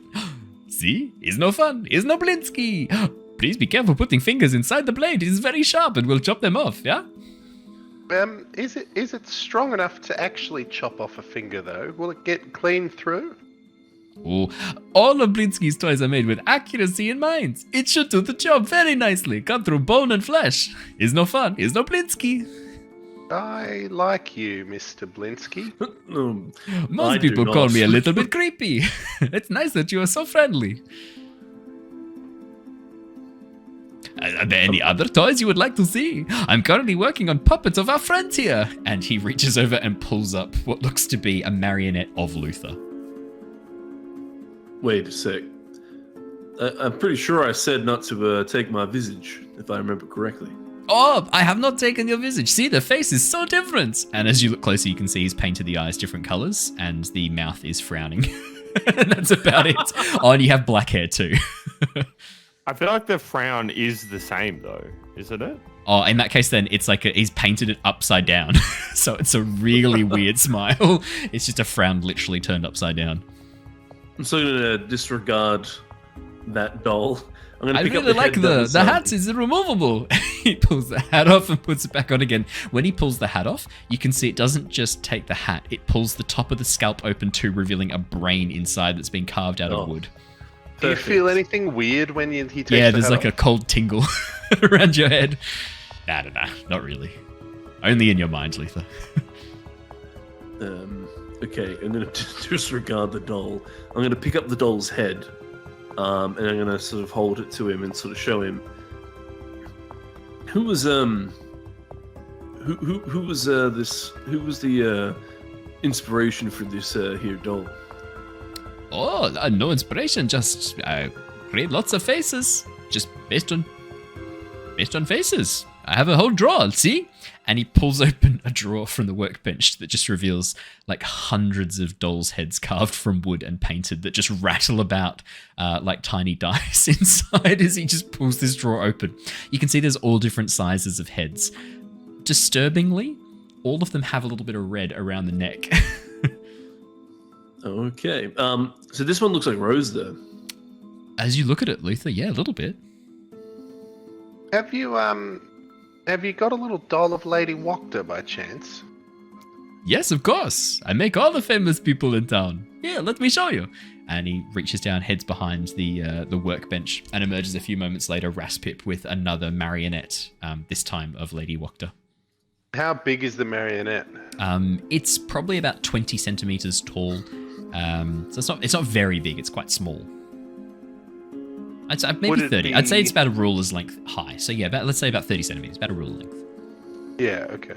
See? It's no fun. It's no Blinsky. Please be careful putting fingers inside the blade. It is very sharp and we'll chop them off, yeah? Is it strong enough to actually chop off a finger, though? Will it get clean through? Oh, all of Blinsky's toys are made with accuracy in mind. It should do the job very nicely. Cut through bone and flesh. It's no fun. It's no Blinsky. I like you, Mr. Blinsky. I Most do people call not. me a little bit creepy. It's nice that you are so friendly. Are there any other toys you would like to see? I'm currently working on puppets of our friends here. And he reaches over and pulls up what looks to be a marionette of Luther. Wait a sec. I'm pretty sure I said not to take my visage, if I remember correctly. Oh, I have not taken your visage. See, the face is so different. And as you look closer, you can see he's painted the eyes different colors and the mouth is frowning. And that's about it. Oh, and you have black hair too. I feel like the frown is the same though, isn't it? Oh, in that case, then it's like he's painted it upside down. So it's a really weird smile. It's just a frown literally turned upside down. I'm still going to disregard that doll. I'm going to I pick really up like head that the hat is removable. He pulls the hat off and puts it back on again. When he pulls the hat off, you can see it doesn't just take the hat. It pulls the top of the scalp open too, revealing a brain inside that's been carved out of wood. Do you feel anything weird when he takes Yeah, the there's hat like a off? cold tingle around your head. Nah, not really. Only in your mind, Letha. Okay, I'm going to disregard the doll. I'm going to pick up the doll's head, and I'm going to sort of hold it to him and sort of show him. Who was the inspiration for this here doll? Oh, no inspiration, just create lots of faces, just based on faces. I have a whole drawer, see? And he pulls open a drawer from the workbench that just reveals like hundreds of dolls' heads carved from wood and painted that just rattle about like tiny dice inside as he just pulls this drawer open. You can see there's all different sizes of heads. Disturbingly, all of them have a little bit of red around the neck. Okay. So this one looks like Rose, though. As you look at it, Luther, yeah, a little bit. Have you got a little doll of Lady Wachter by chance? Yes, of course. I make all the famous people in town. Yeah, let me show you. And he reaches down, heads behind the workbench, and emerges a few moments later, Raspip, with another marionette, this time of Lady Wachter. How big is the marionette? It's probably about 20 centimeters tall. So it's not very big. It's quite small. I'd say maybe 30. I'd say it's about a ruler's length high. So yeah, let's say about 30 centimeters, about a ruler length. Yeah. Okay.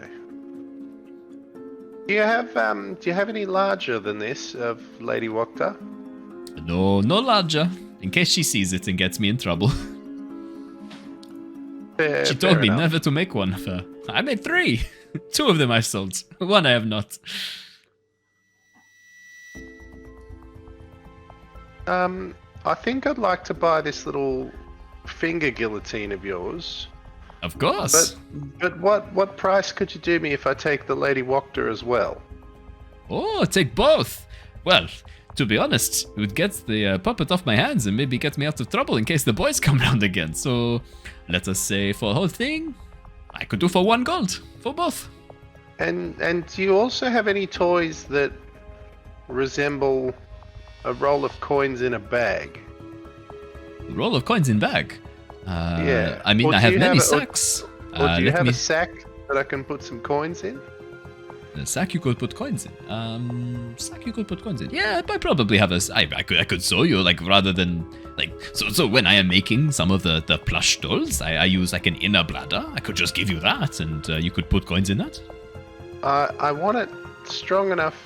Do you have any larger than this of Lady Wachter? No larger. In case she sees it and gets me in trouble. She told me never to make one of her. I made 3. 2 of them I've sold. 1 I have not. I think I'd like to buy this little finger guillotine of yours. Of course. But what price could you do me if I take the Lady Wachter as well? Oh, take both. Well, to be honest, it would get the puppet off my hands and maybe get me out of trouble in case the boys come round again. So, let us say for the whole thing, I could do for 1 gold for both. And do you also have any toys that resemble a roll of coins in a bag? Roll of coins in bag? Yeah. I mean, I have many sacks. Or do you have a sack that I can put some coins in? A sack you could put coins in. Yeah, I probably have I could show you, like, rather than, like, so when I am making some of the plush dolls, I use, like, an inner bladder. I could just give you that, and you could put coins in that. I want it strong enough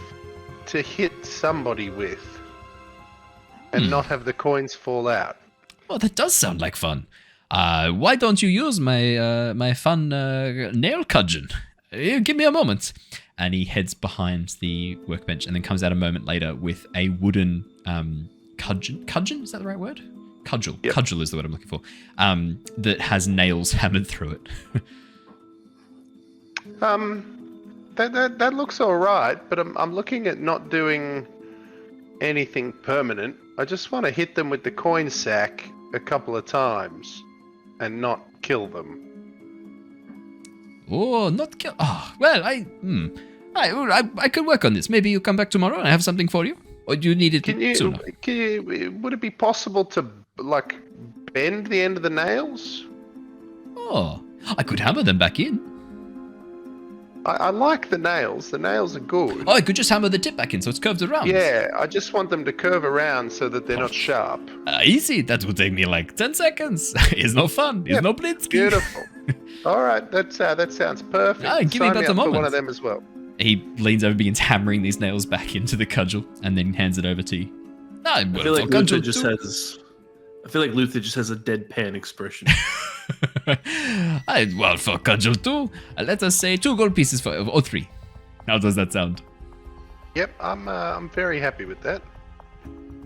to hit somebody with, and not have the coins fall out. Well, that does sound like fun. Why don't you use my fun nail cudgeon? Give me a moment. And he heads behind the workbench and then comes out a moment later with a wooden cudgeon. Cudgeon? Is that the right word? Cudgel. Yep. Cudgel is the word I'm looking for. That has nails hammered through it. That looks all right, but I'm looking at not doing anything permanent. I just want to hit them with the coin sack a couple of times and not kill them. Oh, not kill. Oh, well, I could work on this. Maybe you come back tomorrow and I have something for you. Or do you need it sooner? Would it be possible to, like, bend the end of the nails? Oh, I could hammer them back in. I like the nails. The nails are good. Oh, I could just hammer the tip back in so it's curved around. Yeah, I just want them to curve around so that they're not sharp. Easy. That would take me like 10 seconds. It's no fun. It's no blitzkrieg. Beautiful. All right, that sounds perfect. Give me Sign that a up for moment. one of them as well. He leans over, begins hammering these nails back into the cudgel, and then hands it over to you. I feel like Luther just has. I feel like Luther just has a deadpan expression. Well, for cudgel 2, let us say 2 gold pieces or 3. How does that sound? Yep, I'm very happy with that.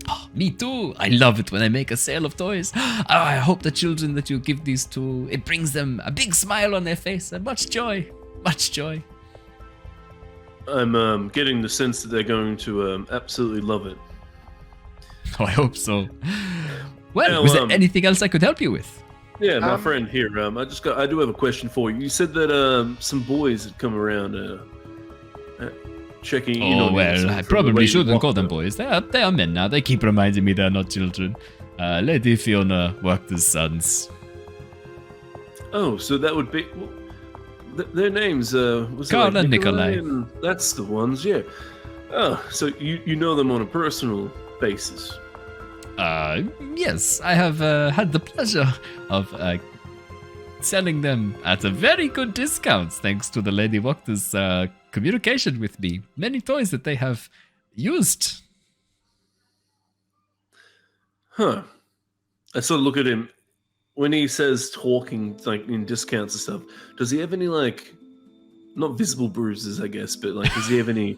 Oh, me too. I love it when I make a sale of toys. I hope the children that you give these to, it brings them a big smile on their face and much joy. Much joy. I'm getting the sense that they're going to absolutely love it. Oh, I hope so. Well, was there anything else I could help you with? Yeah, my friend here. I do have a question for you. You said that some boys had come around checking in on you. Well, I probably shouldn't call them boys. They are men now. They keep reminding me they're not children. Lady Fiona Wachter's sons. Oh, so that would be their names. Was Carl and Nikolai? And that's the ones. Yeah. Oh, so you know them on a personal basis. Yes, I have had the pleasure of selling them at a very good discount thanks to the Lady Wachter's communication with me. Many toys that they have used. Huh. I sort of look at him. When he says talking like in discounts and stuff, does he have any not visible bruises, I guess, but does he have any?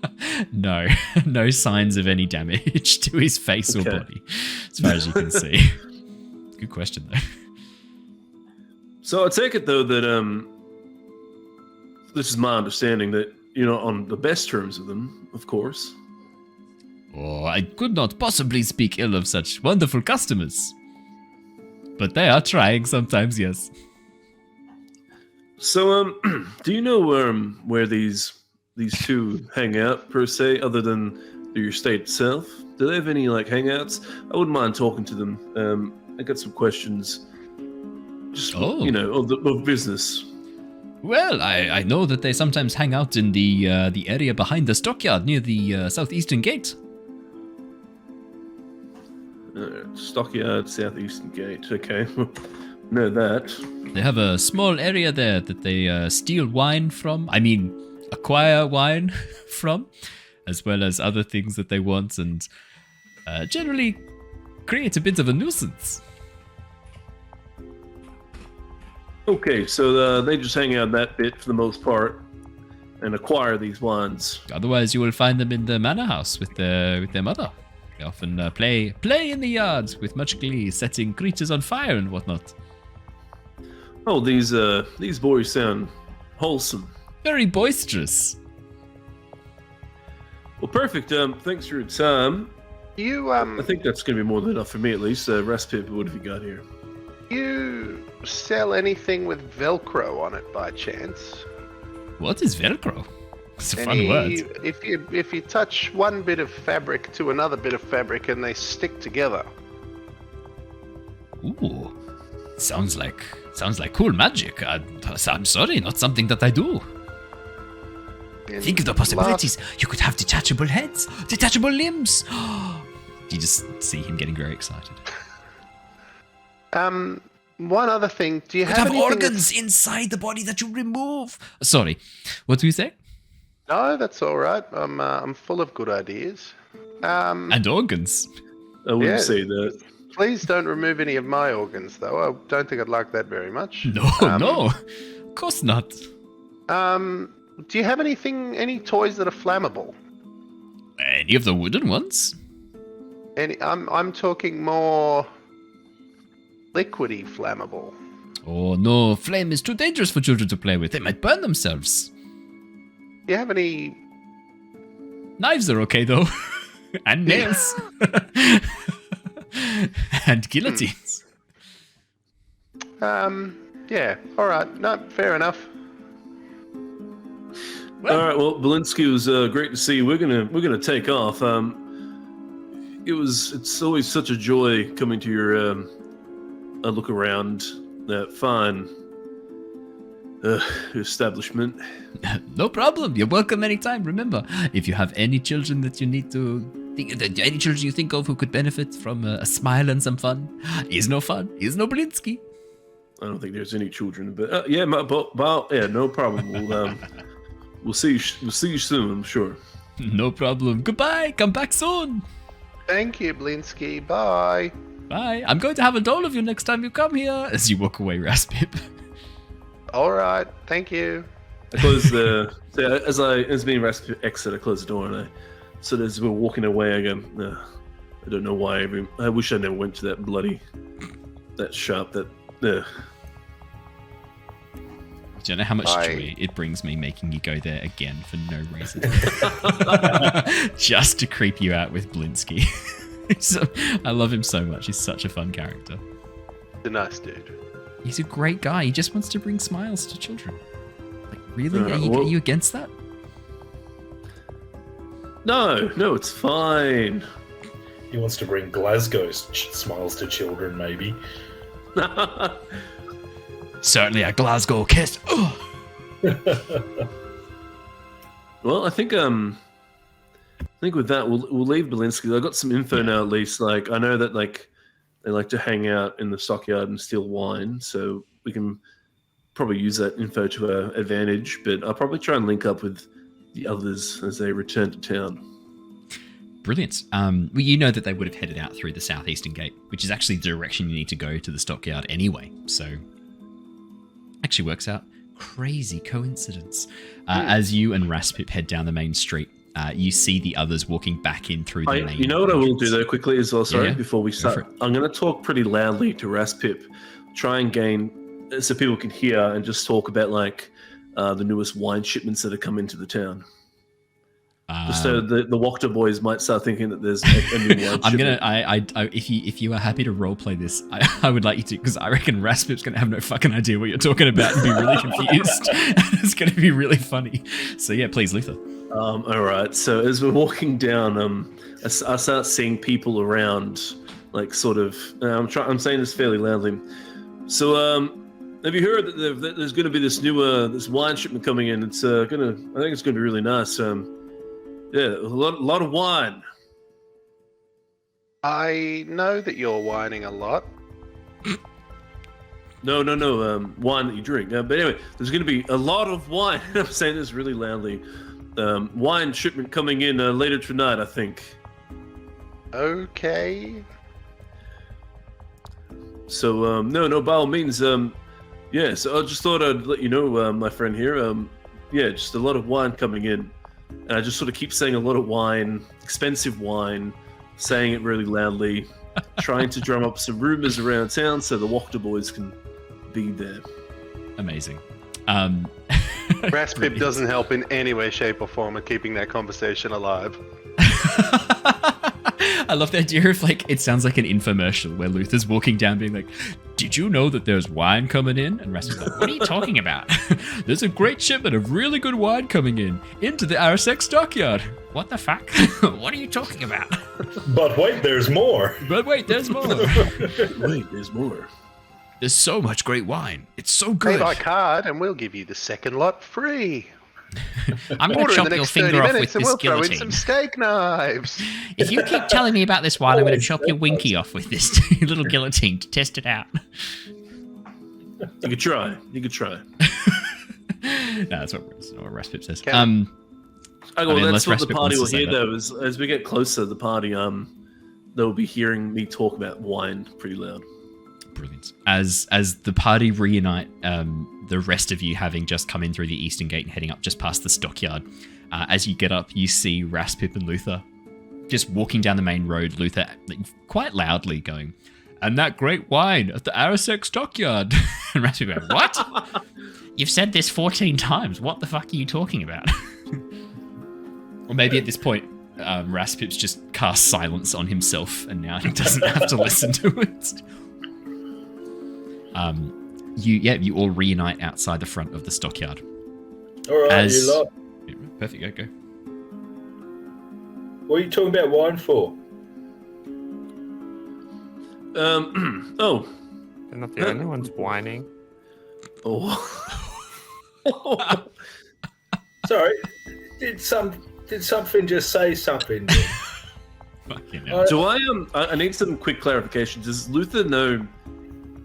No signs of any damage to his face or body, as far as you can see. Good question, though. So I take it though that this is my understanding that you're not on the best terms with them, of course. Oh, I could not possibly speak ill of such wonderful customers, but they are trying sometimes, yes. So, do you know where these two hang out per se, other than your estate itself? Do they have any hangouts? I wouldn't mind talking to them. I got some questions, just of business. Well, I know that they sometimes hang out in the area behind the stockyard near the southeastern gate. Stockyard, southeastern gate. Okay, know that. They have a small area there that they steal wine from. I mean, acquire wine from, as well as other things that they want, and generally create a bit of a nuisance. Okay, so they just hang out that bit for the most part and acquire these wines. Otherwise, you will find them in the manor house with their mother. They often play in the yard with much glee, setting creatures on fire and whatnot. Oh, these boys sound wholesome. Very boisterous. Well, perfect. Thanks for your time. I think that's going to be more than enough for me, at least. Raspip, what have you got here? You sell anything with Velcro on it by chance? What is Velcro? It's a fun word. If you touch one bit of fabric to another bit of fabric and they stick together. Ooh, sounds like cool magic. I'm sorry, not something that I do. Think of the possibilities. You could have detachable heads, detachable limbs. You just see him getting very excited. One other thing. Do you have organs inside the body that you remove? Sorry, what do you say? No, that's all right. I'm full of good ideas. And organs. I wouldn't say that. Please don't remove any of my organs, though. I don't think I'd like that very much. No, of course not. Do you have any toys that are flammable? Any of the wooden ones? I'm talking more liquidy flammable. Oh no, flame is too dangerous for children to play with. They might burn themselves. Do you have any... Knives are okay, though. And nails. And guillotines. Yeah, all right. No, fair enough. Well, all right, well, Belinsky, it was great to see you. We're gonna take off. It's always such a joy coming to your look around that fine establishment. No problem. You're welcome anytime. Remember, if you have any children that you need to any children you think of who could benefit from a smile and some fun, here's no Blinsky. I don't think there's any children, but yeah, no problem. We'll see you soon, I'm sure. No problem. Goodbye. Come back soon. Thank you, Blinsky. Bye. Bye. I'm going to have a doll of you next time you come here. As you walk away, Raspip. All right. Thank you. I close the as me and Raspip exit, I close the door, and I so as we're walking away, I go, I don't know why. I wish I never went to that shop. Do you know how much joy it brings me making you go there again for no reason? Just to creep you out with Blinsky. I love him so much. He's such a fun character. He's a nice dude. He's a great guy. He just wants to bring smiles to children. Like, really? Are you against that? No, it's fine. He wants to bring Glasgow smiles to children, maybe. Certainly a Glasgow kiss. Well, I think with that we'll leave Belinsky. I got some info now, at least. Like I know that they like to hang out in the stockyard and steal wine, so we can probably use that info to our advantage. But I'll probably try and link up with the others as they return to town. Brilliant. Well, you know that they would have headed out through the southeastern gate, which is actually the direction you need to go to the stockyard anyway. So, actually works out. Crazy coincidence. As you and Raspip head down the main street, you see the others walking back in through the main. You know what I will do though, quickly as well. Sorry, before we start, Go I'm going to talk pretty loudly to Raspip, try and gain so people can hear, and just talk about the newest wine shipments that have come into the town. Just so the Wachter boys might start thinking that there's a new wine shipment. If you are happy to roleplay this, I would like you to, because I reckon Raspip's going to have no fucking idea what you're talking about and be really confused. It's going to be really funny. So yeah, please, Luther. All right. So as we're walking down, I start seeing people around, like sort of. I'm saying this fairly loudly. So have you heard that there's going to be this new this wine shipment coming in? It's I think it's going to be really nice. Yeah, a lot of wine. I know that you're whining a lot. No, wine that you drink. But anyway, there's going to be a lot of wine. I'm saying this really loudly. Wine shipment coming in later tonight, I think. Okay. So, no, by all means, yeah, so I just thought I'd let you know, my friend here, yeah, just a lot of wine coming in. And I just sort of keep saying a lot of wine, expensive wine, saying it really loudly, trying to drum up some rumors around town so the Wachter boys can be there. Amazing. Raspip doesn't help in any way, shape, or form in keeping that conversation alive. I love the idea of, it sounds like an infomercial where Luther's walking down being like, did you know that there's wine coming in? And Raspip's like, what are you talking about? There's a great shipment of really good wine coming in into the Arasek stockyard. What the fuck? What are you talking about? But wait, there's more. Wait, there's more. Wait, there's more. There's so much great wine. It's so good. Pay by card and we'll give you the second lot free. I'm going to chop your finger off with this we'll guillotine. throw in some steak knives. If you keep telling me about this wine, I'm going to chop your winky off with this little guillotine to test it out. You could try. No, that's what Raspip says. That's what the party will hear, though. As we get closer, the party they'll be hearing me talk about wine pretty loud. Brilliant. As the party reunite, the rest of you having just come in through the eastern gate and heading up just past the stockyard, as you get up, you see Raspip and Luther just walking down the main road. Luther quite loudly going, "And that great wine at the Arasek stockyard." And Raspip going, "What? You've said this 14 times. What the fuck are you talking about?" Or maybe at this point, Raspip's just cast silence on himself, and now he doesn't have to listen to it. You all reunite outside the front of the stockyard. All right, you lot. Perfect, go. What are you talking about wine for? They're not the only ones whining. Oh. Sorry, did something just say something? Fucking hell. Do I need some quick clarification. Does Luther know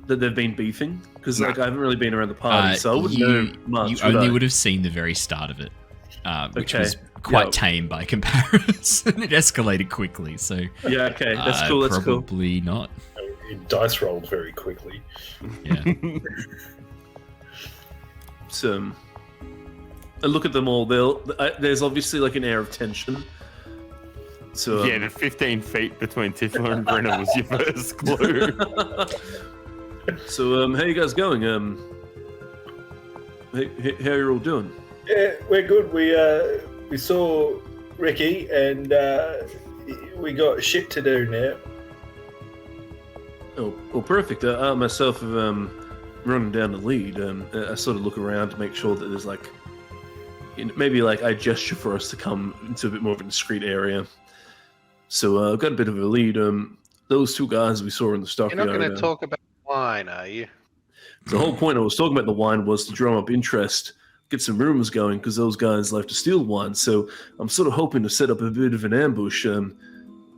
that they've been beefing? Because like I haven't really been around the party, so I wouldn't know much. You only would have seen the very start of it, which was quite tame by comparison. It escalated quickly, so yeah, okay, that's cool. That's cool. Probably not. It dice rolled very quickly. Yeah. So, I look at them all. There's obviously like an air of tension. So yeah, the 15 feet between Tithla and Grinner was your first clue. So, how you guys going? How you all doing? Yeah, we're good. We saw Ricky, and we got shit to do now. Oh, perfect. I myself have running down the lead. I sort of look around to make sure that there's like, maybe like I gesture for us to come into a bit more of a discreet area. So I've got a bit of a lead. Those two guys we saw in the stockyard. You're not going to talk about wine, are you? The whole point I was talking about the wine was to drum up interest, get some rumors going, because those guys like to steal wine. So I'm sort of hoping to set up a bit of an ambush.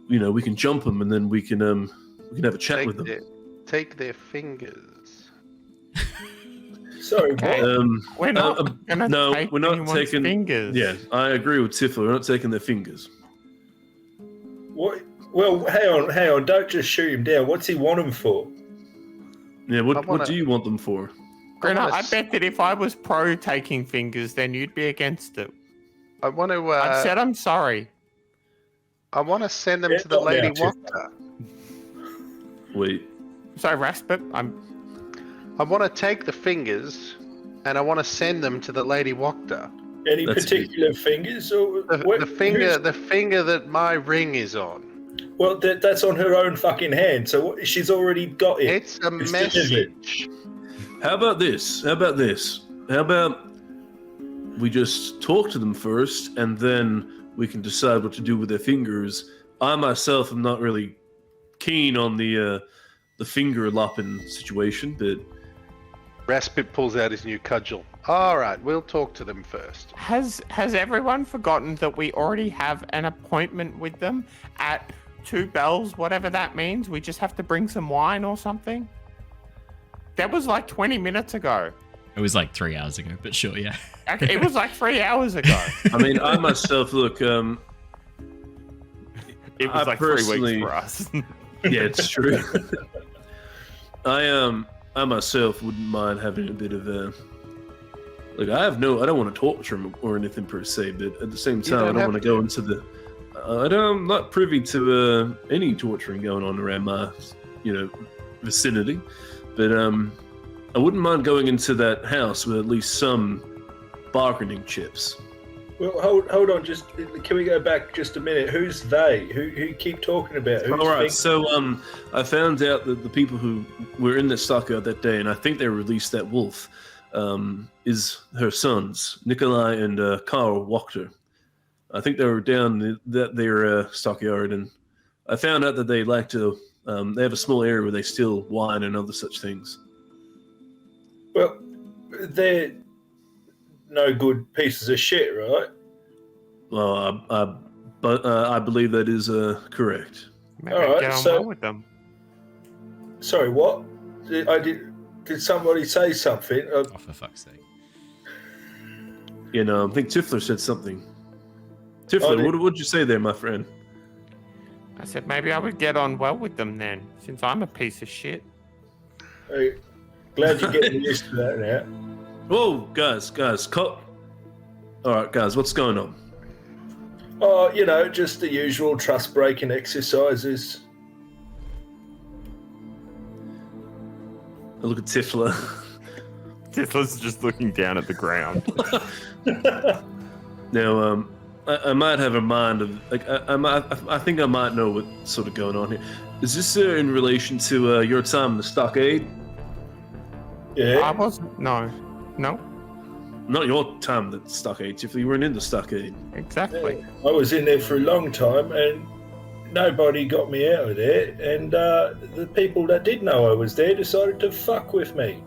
We can jump them, and then we can have a chat with them. Take their fingers. Sorry, we're not we're not taking fingers. Yeah, I agree with Tithla. We're not taking their fingers. What? Well, hang on. Don't just shoot him down. What's he want him for? Yeah, what do you want them for? Grinner, I bet that if I was pro taking fingers, then you'd be against it. I want to. I said I'm sorry. I want to send them to the Lady Wachter. Wait. Sorry, Raspip. I want to take the fingers, and I want to send them to the Lady Wachter. Any particular fingers? Or the finger that my ring is on. Well, that's on her own fucking hand, so she's already got it. It's a message. How about this? How about we just talk to them first, and then we can decide what to do with their fingers. I myself am not really keen on the finger lopping situation, but Raspip pulls out his new cudgel. All right, we'll talk to them first. Has everyone forgotten that we already have an appointment with them at 2 bells, whatever that means? We just have to bring some wine or something? That was like 20 minutes ago. It was like 3 hours ago, but sure, yeah. Okay, it was like 3 hours ago. I mean, I myself, look, it was like 3 weeks for us. Yeah, it's true. I myself wouldn't mind having a bit of a... Look, I don't want to torture him or anything per se, but at the same time, I don't want to go into the... I'm not privy to any torturing going on around my, vicinity. But I wouldn't mind going into that house with at least some bargaining chips. Well, hold on. Just can we go back just a minute? Who's they? Who keep talking about? Who's all right. So I found out that the people who were in the stockyard that day, and I think they released that wolf, is her sons, Nikolai and Karl Wachter. I think they were down their stockyard, and I found out that they like to. They have a small area where they steal wine and other such things. Well, they're no good pieces of shit, right? Well, I believe that is correct. Maybe all right, get on so well with them. Sorry, what? Did somebody say something? Oh, for fuck's sake. I think Tithla said something. Tithla, what did you say there, my friend? I said maybe I would get on well with them then, since I'm a piece of shit. Hey, glad you're getting used to that now. Whoa, guys. All right, guys, what's going on? Oh, just the usual trust-breaking exercises. I look at Tithla. Tithla's just looking down at the ground. Now, I might have a mind of I think I might know what's sort of going on here. Is this in relation to your time in the stockade? Yeah. I wasn't. No. Not your time in the stockade. If you weren't in the stockade. Exactly. I was in there for a long time, and nobody got me out of there. And the people that did know I was there decided to fuck with me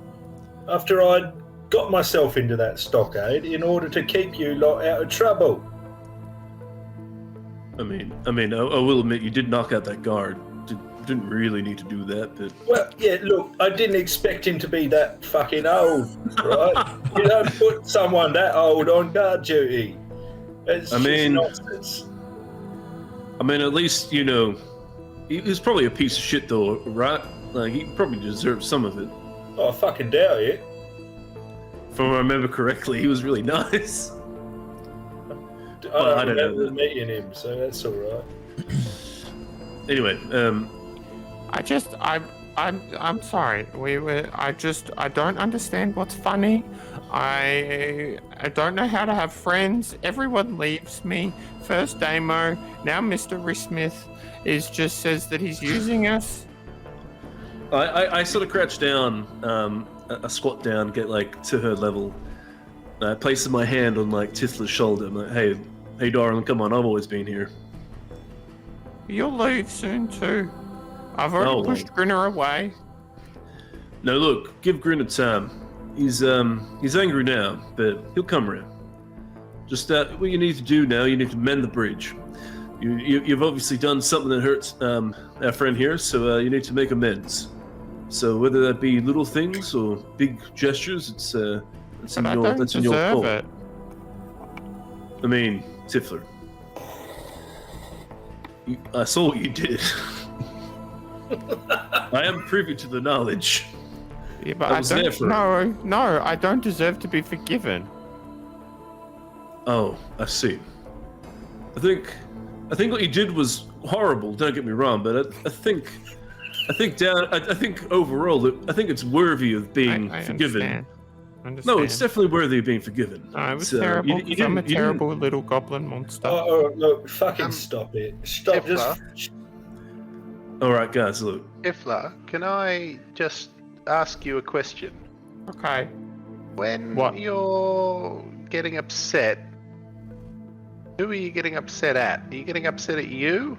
after I'd got myself into that stockade in order to keep you lot out of trouble. I will admit you did knock out that guard. Didn't really need to do that, but... Well, yeah, look, I didn't expect him to be that fucking old, right? You don't put someone that old on guard duty. It's just nonsense. I mean, at least, you know, he was probably a piece of shit, though, right? Like, he probably deserved some of it. Oh, I fucking doubt it. If I remember correctly, he was really nice. I don't remember meeting him, so that's all right. Anyway, I'm sorry. I don't understand what's funny. I don't know how to have friends. Everyone leaves me. First Damo, now Mr. Rismith just says that he's using us. I sort of crouch down, a squat down, get like to her level. I place my hand on like Tithla's shoulder. I'm like, hey, darling, come on. I've always been here. You'll leave soon too. I've already pushed Grinner away. No, look, give Grinner time. He's angry now, but he'll come around. Just what you need to do now, you need to mend the bridge. You've obviously done something that hurts our friend here, so you need to make amends. So whether that be little things or big gestures, it's in your call. It. I mean, Tithla, I saw what you did. I am privy to the knowledge. Yeah, but I don't deserve to be forgiven. Oh, I see. I think what you did was horrible. Don't get me wrong, but I think overall, I think it's worthy of being forgiven. Understand. No, it's definitely worthy of being forgiven. I was terrible. I'm a terrible little goblin monster. Oh, look, fucking stop it. Stop. Just. All right, guys, look. Tithla, can I just ask you a question? Okay. When you're getting upset, who are you getting upset at? Are you getting upset at you?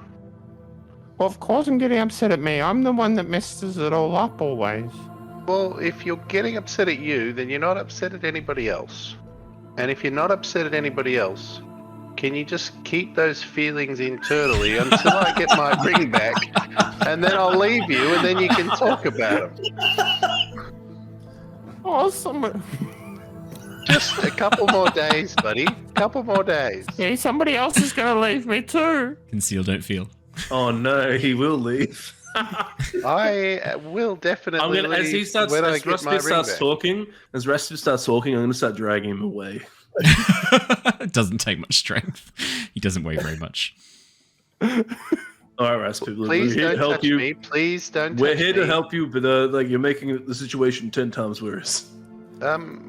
Well, of course I'm getting upset at me. I'm the one that messes it all up always. Well, if you're getting upset at you, then you're not upset at anybody else. And if you're not upset at anybody else, can you just keep those feelings internally until I get my ring back, and then I'll leave you, and then you can talk about them. Awesome. Just a couple more days, buddy. Couple more days. Yeah, somebody else is going to leave me too. Conceal, don't feel. Oh no, he will leave. I will definitely leave as Raspip starts talking, I'm going to start dragging him away. It doesn't take much strength. He doesn't weigh very much. All right, Raspip. Please don't touch me. Please don't touch me. We're here to help you, but you're making the situation 10 times worse.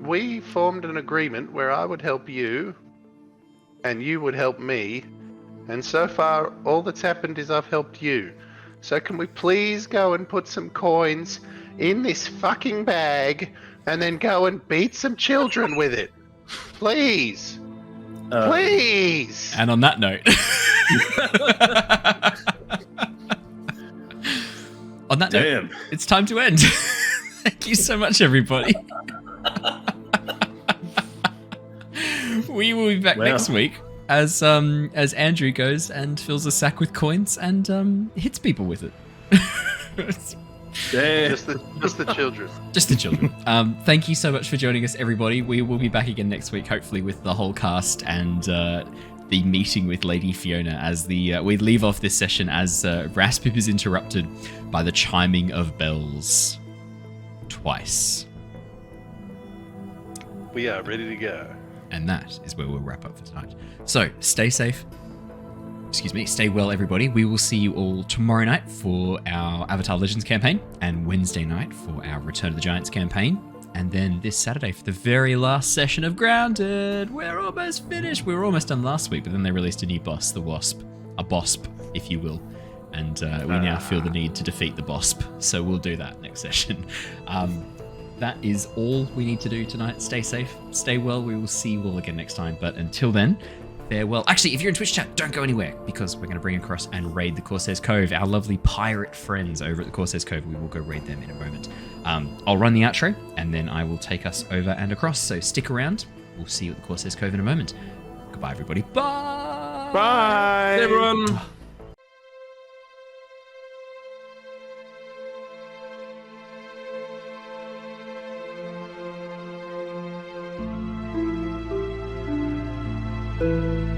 We formed an agreement where I would help you, and you would help me, and so far all that's happened is I've helped you. So can we please go and put some coins in this fucking bag, and then go and beat some children with it? Please. Please. And on that note, note, it's time to end. Thank you so much, everybody. We will be back next week as Andrew goes and fills a sack with coins and hits people with it. Just the children. Just the children. Thank you so much for joining us, everybody. We will be back again next week, hopefully with the whole cast and the meeting with Lady Fiona as we leave off this session as Raspip is interrupted by the chiming of bells twice. We are ready to go. And that is where we'll wrap up for tonight. So stay safe. Stay well, everybody. We will see you all tomorrow night for our Avatar Legends campaign and Wednesday night for our Return of the Giants campaign. And then this Saturday for the very last session of Grounded. We're almost finished. We were almost done last week, but then they released a new boss, the Wasp. A Bosp, if you will. And we now feel the need to defeat the Bosp. So we'll do that next session. That is all we need to do tonight. Stay safe. Stay well. We will see you all again next time. But until then, farewell. Actually, if you're in Twitch chat, don't go anywhere because we're going to bring across and raid the Corsair's Cove. Our lovely pirate friends over at the Corsair's Cove. We will go raid them in a moment. I'll run the outro and then I will take us over and across. So stick around. We'll see you at the Corsair's Cove in a moment. Goodbye, everybody. Bye. Bye. Hey, everyone. Bye.